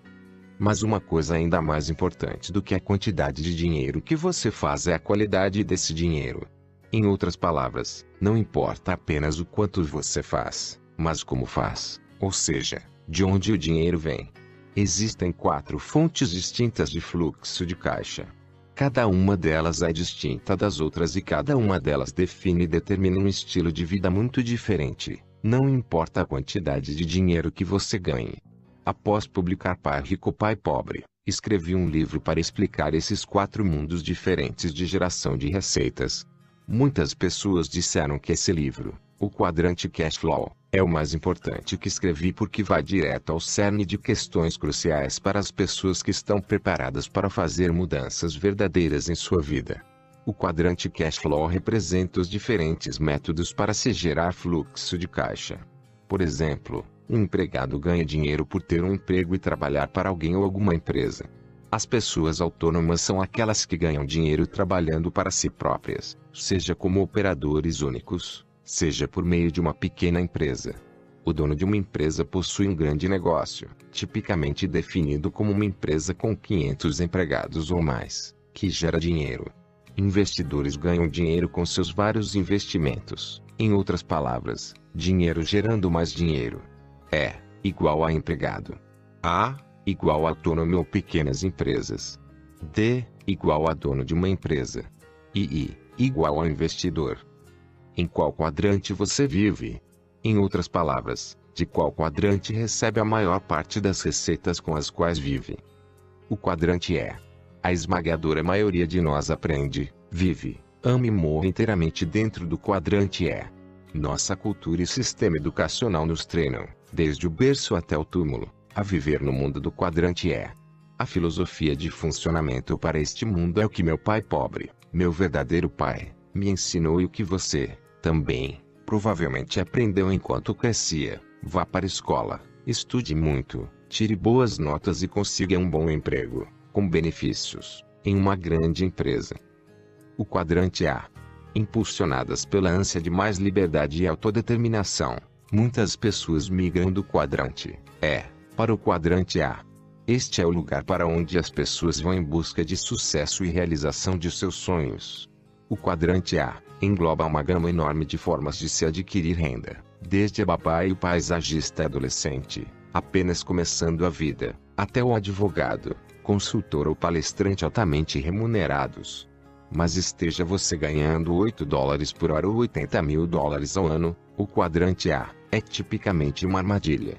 Mas uma coisa ainda mais importante do que a quantidade de dinheiro que você faz é a qualidade desse dinheiro. Em outras palavras, não importa apenas o quanto você faz, mas como faz, ou seja, de onde o dinheiro vem. Existem 4 fontes distintas de fluxo de caixa. Cada uma delas é distinta das outras e cada uma delas define e determina um estilo de vida muito diferente, não importa a quantidade de dinheiro que você ganhe. Após publicar Pai Rico, Pai Pobre, escrevi um livro para explicar esses 4 mundos diferentes de geração de receitas. Muitas pessoas disseram que esse livro, o Quadrante Cash Flow, é o mais importante que escrevi porque vai direto ao cerne de questões cruciais para as pessoas que estão preparadas para fazer mudanças verdadeiras em sua vida. O Quadrante Cash Flow representa os diferentes métodos para se gerar fluxo de caixa. Por exemplo, um empregado ganha dinheiro por ter um emprego e trabalhar para alguém ou alguma empresa. As pessoas autônomas são aquelas que ganham dinheiro trabalhando para si próprias, seja como operadores únicos, seja por meio de uma pequena empresa. O dono de uma empresa possui um grande negócio, tipicamente definido como uma empresa com 500 empregados ou mais, que gera dinheiro. Investidores ganham dinheiro com seus vários investimentos, Em outras palavras, dinheiro gerando mais dinheiro. E igual a empregado. A igual a autônomo ou pequenas empresas. D igual a dono de uma empresa. I igual a investidor. Em qual quadrante você vive? Em outras palavras, de qual quadrante recebe a maior parte das receitas com as quais vive? O quadrante E. A esmagadora maioria de nós aprende, vive, ama e morre inteiramente dentro do quadrante E. Nossa cultura e sistema educacional nos treinam, desde o berço até o túmulo, a viver no mundo do quadrante E. A filosofia de funcionamento para este mundo é o que meu pai pobre, meu verdadeiro pai, me ensinou e o que você, também, provavelmente aprendeu enquanto crescia. Vá para a escola, estude muito, tire boas notas e consiga um bom emprego, com benefícios, em uma grande empresa. O quadrante A. Impulsionadas pela ânsia de mais liberdade e autodeterminação, muitas pessoas migram do quadrante E para o quadrante A. Este é o lugar para onde as pessoas vão em busca de sucesso e realização de seus sonhos. O quadrante A engloba uma gama enorme de formas de se adquirir renda, desde a babá e o paisagista adolescente, apenas começando a vida, até o advogado, consultor ou palestrante altamente remunerados. Mas esteja você ganhando $8 por hora ou $80 mil ao ano, o quadrante A é tipicamente uma armadilha.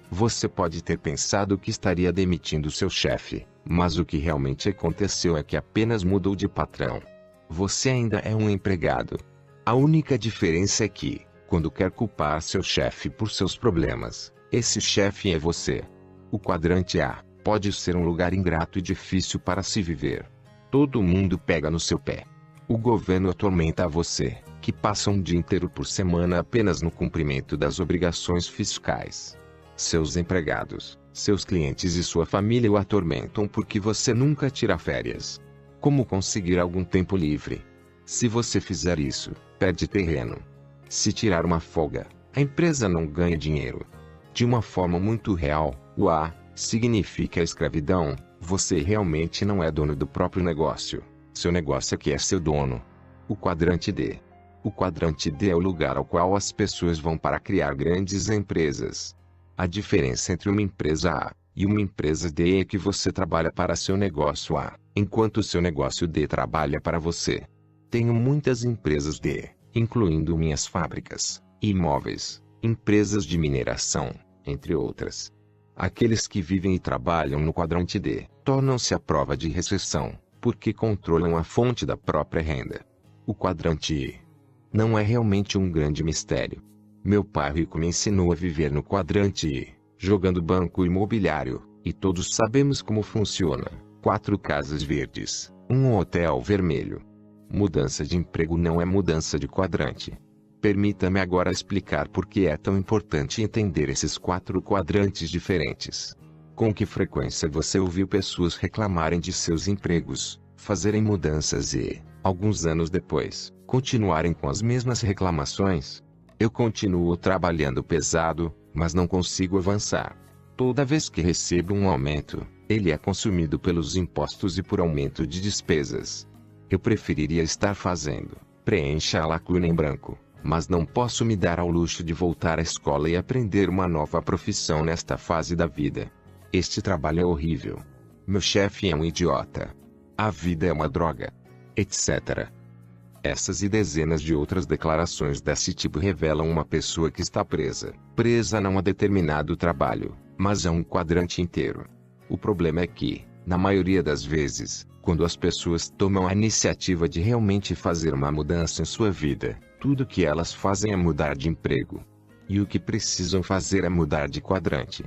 Você pode ter pensado que estaria demitindo seu chefe, mas o que realmente aconteceu é que apenas mudou de patrão. Você ainda é um empregado. A única diferença é que, quando quer culpar seu chefe por seus problemas, esse chefe é você. O quadrante A pode ser um lugar ingrato e difícil para se viver. Todo mundo pega no seu pé. O governo atormenta você, que passa um dia inteiro por semana apenas no cumprimento das obrigações fiscais. Seus empregados, seus clientes e sua família o atormentam porque você nunca tira férias. Como conseguir algum tempo livre? Se você fizer isso, perde terreno. Se tirar uma folga, a empresa não ganha dinheiro. De uma forma muito real, o A significa escravidão. Você realmente não é dono do próprio negócio. Seu negócio é que é seu dono. O quadrante D. O quadrante D é o lugar ao qual as pessoas vão para criar grandes empresas. A diferença entre uma empresa A e uma empresa D é que você trabalha para seu negócio A, enquanto seu negócio D trabalha para você. Tenho muitas empresas D, incluindo minhas fábricas, imóveis, empresas de mineração, entre outras. Aqueles que vivem e trabalham no quadrante D tornam-se à prova de recessão, porque controlam a fonte da própria renda. O quadrante I não é realmente um grande mistério. Meu pai rico me ensinou a viver no quadrante I, jogando banco imobiliário, e todos sabemos como funciona. 4 casas verdes, um hotel vermelho. Mudança de emprego não é mudança de quadrante. Permita-me agora explicar por que é tão importante entender esses 4 quadrantes diferentes. Com que frequência você ouviu pessoas reclamarem de seus empregos, fazerem mudanças e, alguns anos depois, continuarem com as mesmas reclamações? Eu continuo trabalhando pesado, mas não consigo avançar. Toda vez que recebo um aumento, ele é consumido pelos impostos e por aumento de despesas. Eu preferiria estar fazendo, preencha a lacuna em branco, mas não posso me dar ao luxo de voltar à escola e aprender uma nova profissão nesta fase da vida. Este trabalho é horrível. Meu chefe é um idiota. A vida é uma droga. Etc. Essas e dezenas de outras declarações desse tipo revelam uma pessoa que está presa não a determinado trabalho, mas a um quadrante inteiro. O problema é que, na maioria das vezes, quando as pessoas tomam a iniciativa de realmente fazer uma mudança em sua vida, tudo que elas fazem é mudar de emprego. E o que precisam fazer é mudar de quadrante.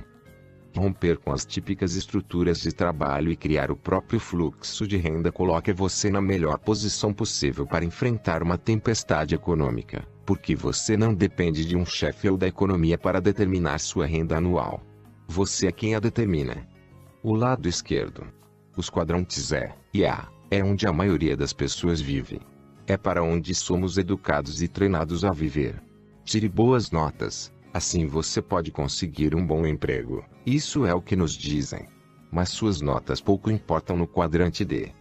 Romper com as típicas estruturas de trabalho e criar o próprio fluxo de renda coloca você na melhor posição possível para enfrentar uma tempestade econômica, porque você não depende de um chefe ou da economia para determinar sua renda anual. Você é quem a determina. O lado esquerdo. Os quadrantes E e A é onde a maioria das pessoas vive. É para onde somos educados e treinados a viver. Tire boas notas. Assim você pode conseguir um bom emprego. Isso é o que nos dizem. Mas suas notas pouco importam no quadrante D.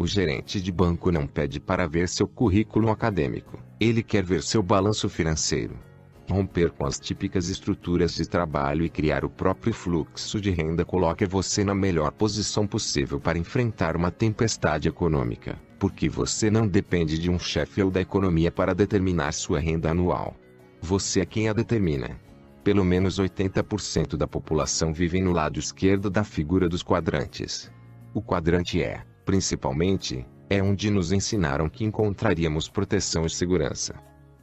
O gerente de banco não pede para ver seu currículo acadêmico, ele quer ver seu balanço financeiro. Romper com as típicas estruturas de trabalho e criar o próprio fluxo de renda coloca você na melhor posição possível para enfrentar uma tempestade econômica, porque você não depende de um chefe ou da economia para determinar sua renda anual. Você é quem a determina. Pelo menos 80% da população vive no lado esquerdo da figura dos quadrantes. O quadrante E, principalmente, é onde nos ensinaram que encontraríamos proteção e segurança.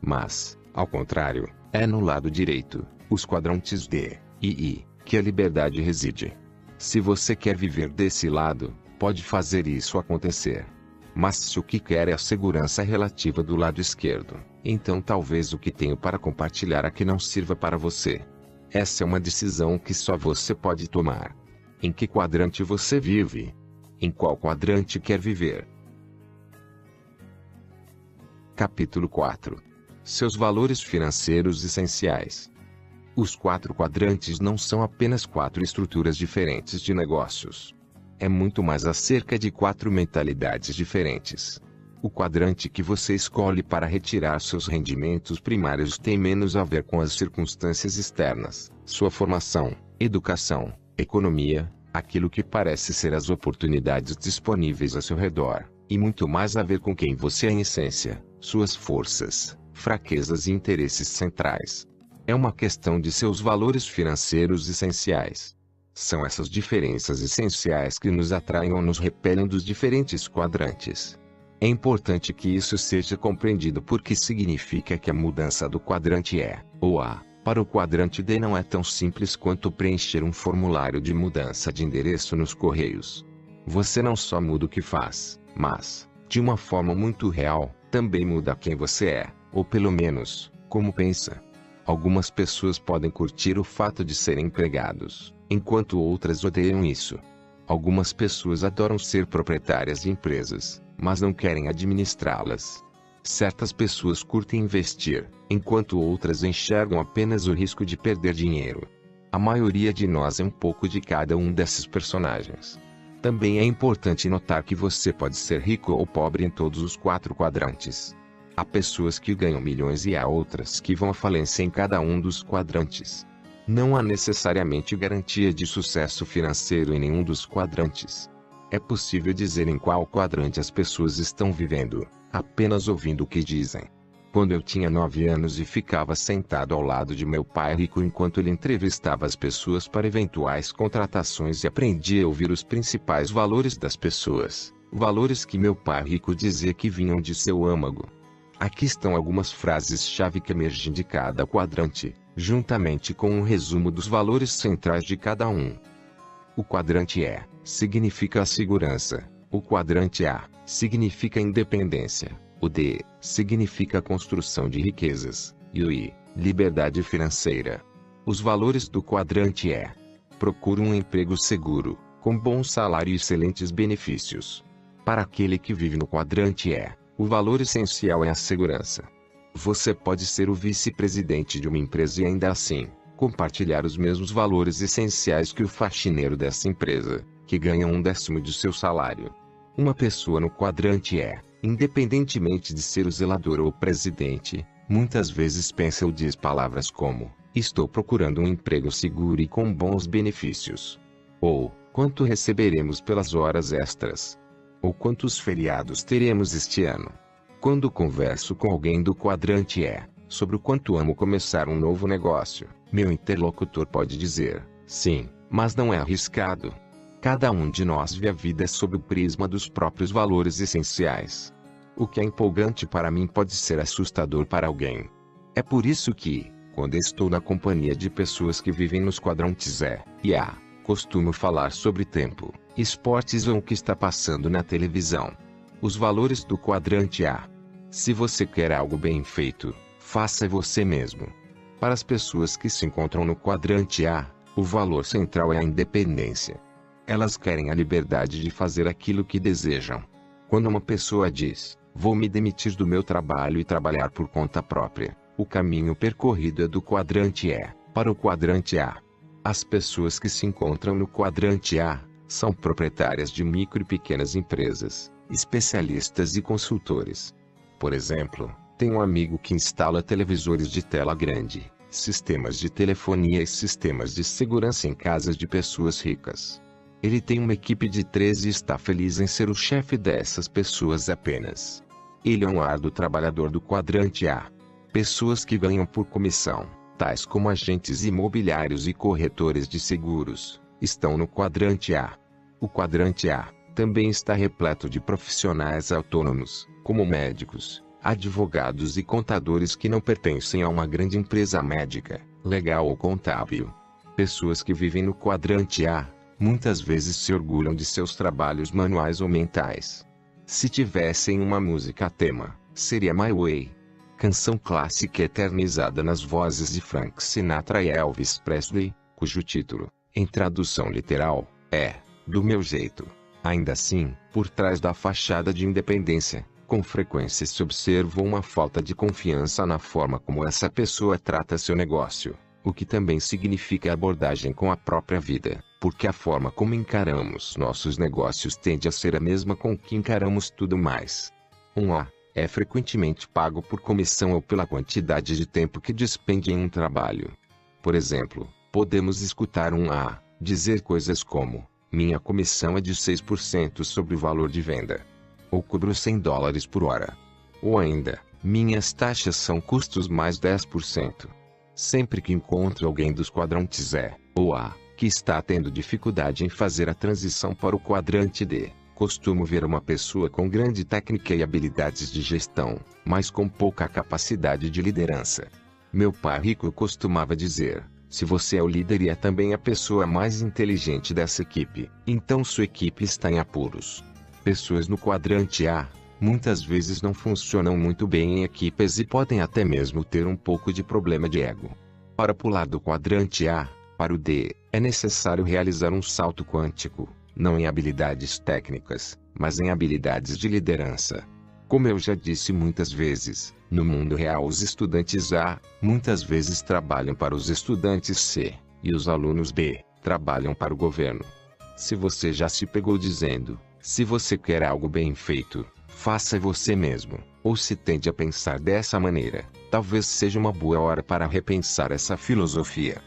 Mas, ao contrário, é no lado direito, os quadrantes D e I, que a liberdade reside. Se você quer viver desse lado, pode fazer isso acontecer. Mas se o que quer é a segurança relativa do lado esquerdo, então talvez o que tenho para compartilhar aqui não sirva para você. Essa é uma decisão que só você pode tomar. Em que quadrante você vive? Em qual quadrante quer viver? Capítulo 4. Seus valores financeiros essenciais. Os 4 quadrantes não são apenas 4 estruturas diferentes de negócios. É muito mais acerca de 4 mentalidades diferentes. O quadrante que você escolhe para retirar seus rendimentos primários tem menos a ver com as circunstâncias externas, sua formação, educação, economia, aquilo que parece ser as oportunidades disponíveis a seu redor, e muito mais a ver com quem você é em essência, suas forças, fraquezas e interesses centrais. É uma questão de seus valores financeiros essenciais. São essas diferenças essenciais que nos atraem ou nos repelem dos diferentes quadrantes. É importante que isso seja compreendido porque significa que a mudança do quadrante E, ou A, para o quadrante D não é tão simples quanto preencher um formulário de mudança de endereço nos correios. Você não só muda o que faz, mas, de uma forma muito real, também muda quem você é, ou pelo menos, como pensa. Algumas pessoas podem curtir o fato de serem empregados, enquanto outras odeiam isso. Algumas pessoas adoram ser proprietárias de empresas, mas não querem administrá-las. Certas pessoas curtem investir, enquanto outras enxergam apenas o risco de perder dinheiro. A maioria de nós é um pouco de cada um desses personagens. Também é importante notar que você pode ser rico ou pobre em todos os 4 quadrantes. Há pessoas que ganham milhões e há outras que vão à falência em cada um dos quadrantes. Não há necessariamente garantia de sucesso financeiro em nenhum dos quadrantes. É possível dizer em qual quadrante as pessoas estão vivendo, apenas ouvindo o que dizem. Quando eu tinha 9 anos e ficava sentado ao lado de meu pai rico enquanto ele entrevistava as pessoas para eventuais contratações e aprendia a ouvir os principais valores das pessoas, valores que meu pai rico dizia que vinham de seu âmago. Aqui estão algumas frases-chave que emergem de cada quadrante, juntamente com um resumo dos valores centrais de cada um. O quadrante E significa a segurança, o quadrante A significa a independência, o D significa a construção de riquezas, e o I, liberdade financeira. Os valores do quadrante E: procura um emprego seguro, com bom salário e excelentes benefícios. Para aquele que vive no quadrante E, o valor essencial é a segurança. Você pode ser o vice-presidente de uma empresa e ainda assim, compartilhar os mesmos valores essenciais que o faxineiro dessa empresa, que ganha 1/10 de seu salário. Uma pessoa no quadrante E, independentemente de ser o zelador ou o presidente, muitas vezes pensa ou diz palavras como: estou procurando um emprego seguro e com bons benefícios. Ou, quanto receberemos pelas horas extras? Ou quantos feriados teremos este ano? Quando converso com alguém do quadrante E, sobre o quanto amo começar um novo negócio, meu interlocutor pode dizer: sim, mas não é arriscado. Cada um de nós vê a vida sob o prisma dos próprios valores essenciais. O que é empolgante para mim pode ser assustador para alguém. É por isso que, quando estou na companhia de pessoas que vivem nos quadrantes E e A, costumo falar sobre tempo, esportes ou o que está passando na televisão. Os valores do quadrante A. Se você quer algo bem feito, faça você mesmo. Para as pessoas que se encontram no quadrante A, o valor central é a independência. Elas querem a liberdade de fazer aquilo que desejam. Quando uma pessoa diz: vou me demitir do meu trabalho e trabalhar por conta própria, o caminho percorrido é do quadrante E para o quadrante A. As pessoas que se encontram no quadrante A são proprietárias de micro e pequenas empresas, especialistas e consultores. Por exemplo, tem um amigo que instala televisores de tela grande, sistemas de telefonia e sistemas de segurança em casas de pessoas ricas. Ele tem uma equipe de 13 e está feliz em ser o chefe dessas pessoas apenas. Ele é um árduo trabalhador do quadrante A. Pessoas que ganham por comissão, tais como agentes imobiliários e corretores de seguros, estão no quadrante A. O quadrante A também está repleto de profissionais autônomos, como médicos, advogados e contadores que não pertencem a uma grande empresa médica, legal ou contábil. Pessoas que vivem no quadrante A muitas vezes se orgulham de seus trabalhos manuais ou mentais. Se tivessem uma música tema, seria My Way. Canção clássica eternizada nas vozes de Frank Sinatra e Elvis Presley, cujo título, em tradução literal, é Do Meu Jeito. Ainda assim, por trás da fachada de independência, com frequência se observa uma falta de confiança na forma como essa pessoa trata seu negócio, o que também significa abordagem com a própria vida, porque a forma como encaramos nossos negócios tende a ser a mesma com que encaramos tudo mais. Um A é frequentemente pago por comissão ou pela quantidade de tempo que despende em um trabalho. Por exemplo, podemos escutar um A dizer coisas como: minha comissão é de 6% sobre o valor de venda. Ou cobro $100 por hora. Ou ainda, minhas taxas são custos mais 10%. Sempre que encontro alguém dos quadrantes E ou A que está tendo dificuldade em fazer a transição para o quadrante D, costumo ver uma pessoa com grande técnica e habilidades de gestão, mas com pouca capacidade de liderança. Meu pai rico costumava dizer: se você é o líder e é também a pessoa mais inteligente dessa equipe, então sua equipe está em apuros. Pessoas no quadrante A muitas vezes não funcionam muito bem em equipes e podem até mesmo ter um pouco de problema de ego. Para pular do quadrante A para o D, é necessário realizar um salto quântico, não em habilidades técnicas, mas em habilidades de liderança. Como eu já disse muitas vezes, no mundo real os estudantes A muitas vezes trabalham para os estudantes C, e os alunos B trabalham para o governo. Se você já se pegou dizendo: se você quer algo bem feito, faça você mesmo, ou se tende a pensar dessa maneira, talvez seja uma boa hora para repensar essa filosofia.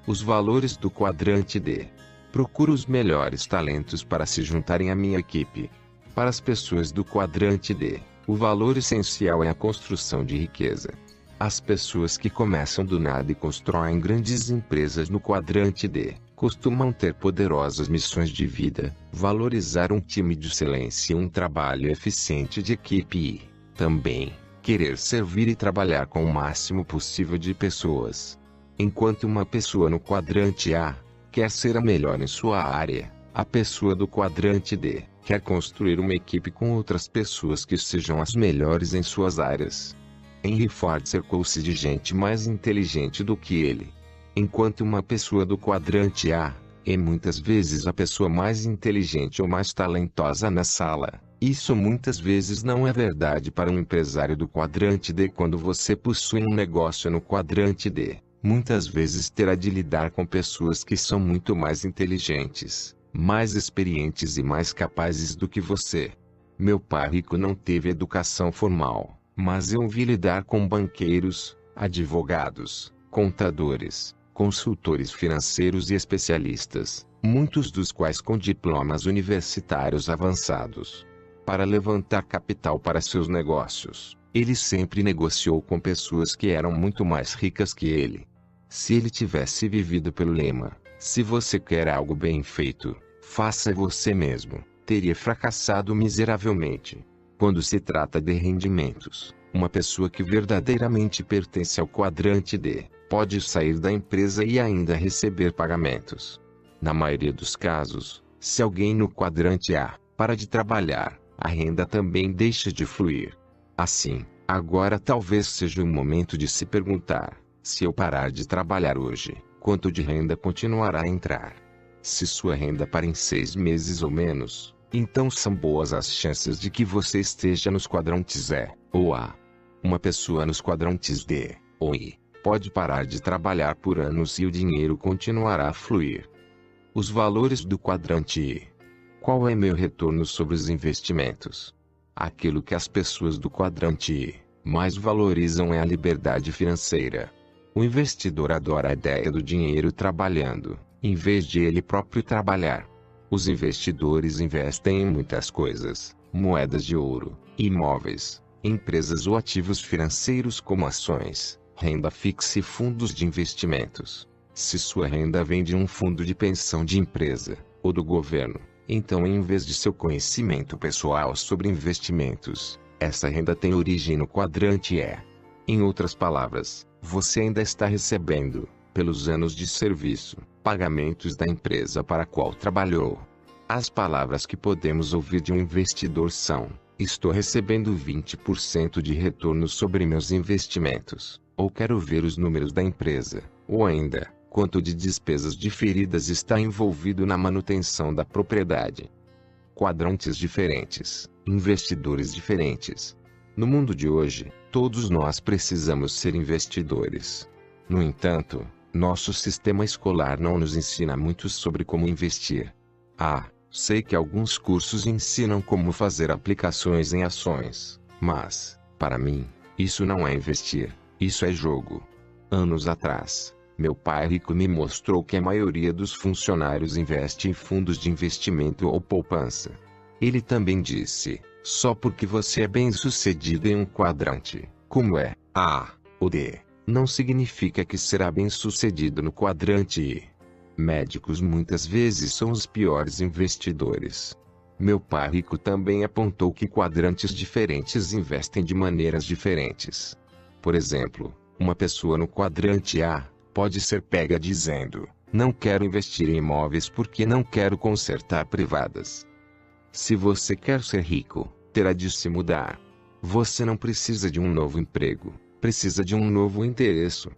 Os valores do quadrante D. Procuro os melhores talentos para se juntarem à minha equipe. Para as pessoas do quadrante D, o valor essencial é a construção de riqueza. As pessoas que começam do nada e constroem grandes empresas no quadrante D, costumam ter poderosas missões de vida, valorizar um time de excelência e um trabalho eficiente de equipe e, também, querer servir e trabalhar com o máximo possível de pessoas. Enquanto uma pessoa no quadrante A quer ser a melhor em sua área, a pessoa do quadrante D quer construir uma equipe com outras pessoas que sejam as melhores em suas áreas. Henry Ford cercou-se de gente mais inteligente do que ele. Enquanto uma pessoa do quadrante A é muitas vezes a pessoa mais inteligente ou mais talentosa na sala, isso muitas vezes não é verdade para um empresário do quadrante D. Quando você possui um negócio no quadrante D, muitas vezes terá de lidar com pessoas que são muito mais inteligentes, mais experientes e mais capazes do que você. Meu pai rico não teve educação formal, mas eu o vi lidar com banqueiros, advogados, contadores, consultores financeiros e especialistas, muitos dos quais com diplomas universitários avançados. Para levantar capital para seus negócios, ele sempre negociou com pessoas que eram muito mais ricas que ele. Se ele tivesse vivido pelo lema: se você quer algo bem feito, faça você mesmo, teria fracassado miseravelmente. Quando se trata de rendimentos, uma pessoa que verdadeiramente pertence ao quadrante D pode sair da empresa e ainda receber pagamentos. Na maioria dos casos, se alguém no quadrante A para de trabalhar, a renda também deixa de fluir. Assim, agora talvez seja o momento de se perguntar: se eu parar de trabalhar hoje, quanto de renda continuará a entrar? Se sua renda para em 6 meses ou menos, então são boas as chances de que você esteja nos quadrantes E ou A. Uma pessoa nos quadrantes D ou I pode parar de trabalhar por anos e o dinheiro continuará a fluir. Os valores do quadrante I. Qual é meu retorno sobre os investimentos? Aquilo que as pessoas do quadrante I mais valorizam é a liberdade financeira. O investidor adora a ideia do dinheiro trabalhando, em vez de ele próprio trabalhar. Os investidores investem em muitas coisas: moedas de ouro, imóveis, empresas ou ativos financeiros como ações, renda fixa e fundos de investimentos. Se sua renda vem de um fundo de pensão de empresa, ou do governo, então em vez de seu conhecimento pessoal sobre investimentos, essa renda tem origem no quadrante E. Em outras palavras, você ainda está recebendo, pelos anos de serviço, pagamentos da empresa para a qual trabalhou. As palavras que podemos ouvir de um investidor são: estou recebendo 20% de retorno sobre meus investimentos, ou quero ver os números da empresa, ou ainda, quanto de despesas diferidas está envolvido na manutenção da propriedade. Quadrantes diferentes, investidores diferentes. No mundo de hoje, todos nós precisamos ser investidores. No entanto, nosso sistema escolar não nos ensina muito sobre como investir. Sei que alguns cursos ensinam como fazer aplicações em ações, mas, para mim, isso não é investir, isso é jogo. Anos atrás, meu pai rico me mostrou que a maioria dos funcionários investe em fundos de investimento ou poupança. Ele também disse: só porque você é bem-sucedido em um quadrante, como é A ou D, não significa que será bem-sucedido no quadrante I. Médicos muitas vezes são os piores investidores. Meu pai rico também apontou que quadrantes diferentes investem de maneiras diferentes. Por exemplo, uma pessoa no quadrante A pode ser pega dizendo: não quero investir em imóveis porque não quero consertar privadas. Se você quer ser rico, terá de se mudar. Você não precisa de um novo emprego, precisa de um novo endereço.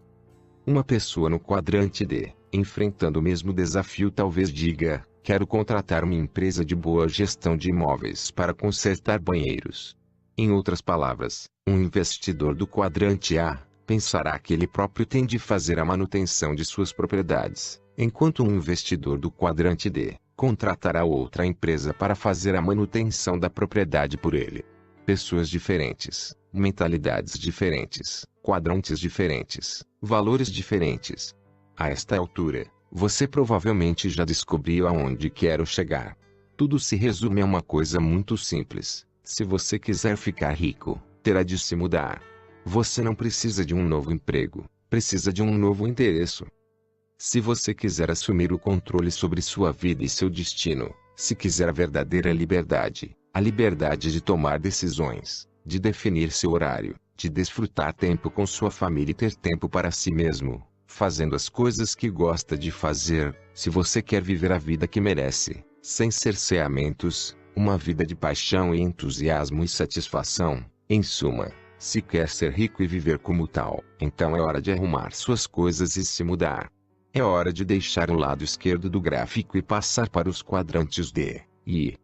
Uma pessoa no quadrante D, enfrentando o mesmo desafio, talvez diga: quero contratar uma empresa de boa gestão de imóveis para consertar banheiros. Em outras palavras, um investidor do quadrante A pensará que ele próprio tem de fazer a manutenção de suas propriedades, enquanto um investidor do quadrante D contratará outra empresa para fazer a manutenção da propriedade por ele. Pessoas diferentes, mentalidades diferentes, quadrantes diferentes, valores diferentes. A esta altura, você provavelmente já descobriu aonde quero chegar. Tudo se resume a uma coisa muito simples: se você quiser ficar rico, terá de se mudar. Você não precisa de um novo emprego, precisa de um novo endereço. Se você quiser assumir o controle sobre sua vida e seu destino, se quiser a verdadeira liberdade, a liberdade de tomar decisões, de definir seu horário, de desfrutar tempo com sua família e ter tempo para si mesmo, fazendo as coisas que gosta de fazer, se você quer viver a vida que merece, sem cerceamentos, uma vida de paixão e entusiasmo e satisfação, em suma, se quer ser rico e viver como tal, então é hora de arrumar suas coisas e se mudar. É hora de deixar o lado esquerdo do gráfico e passar para os quadrantes D e I.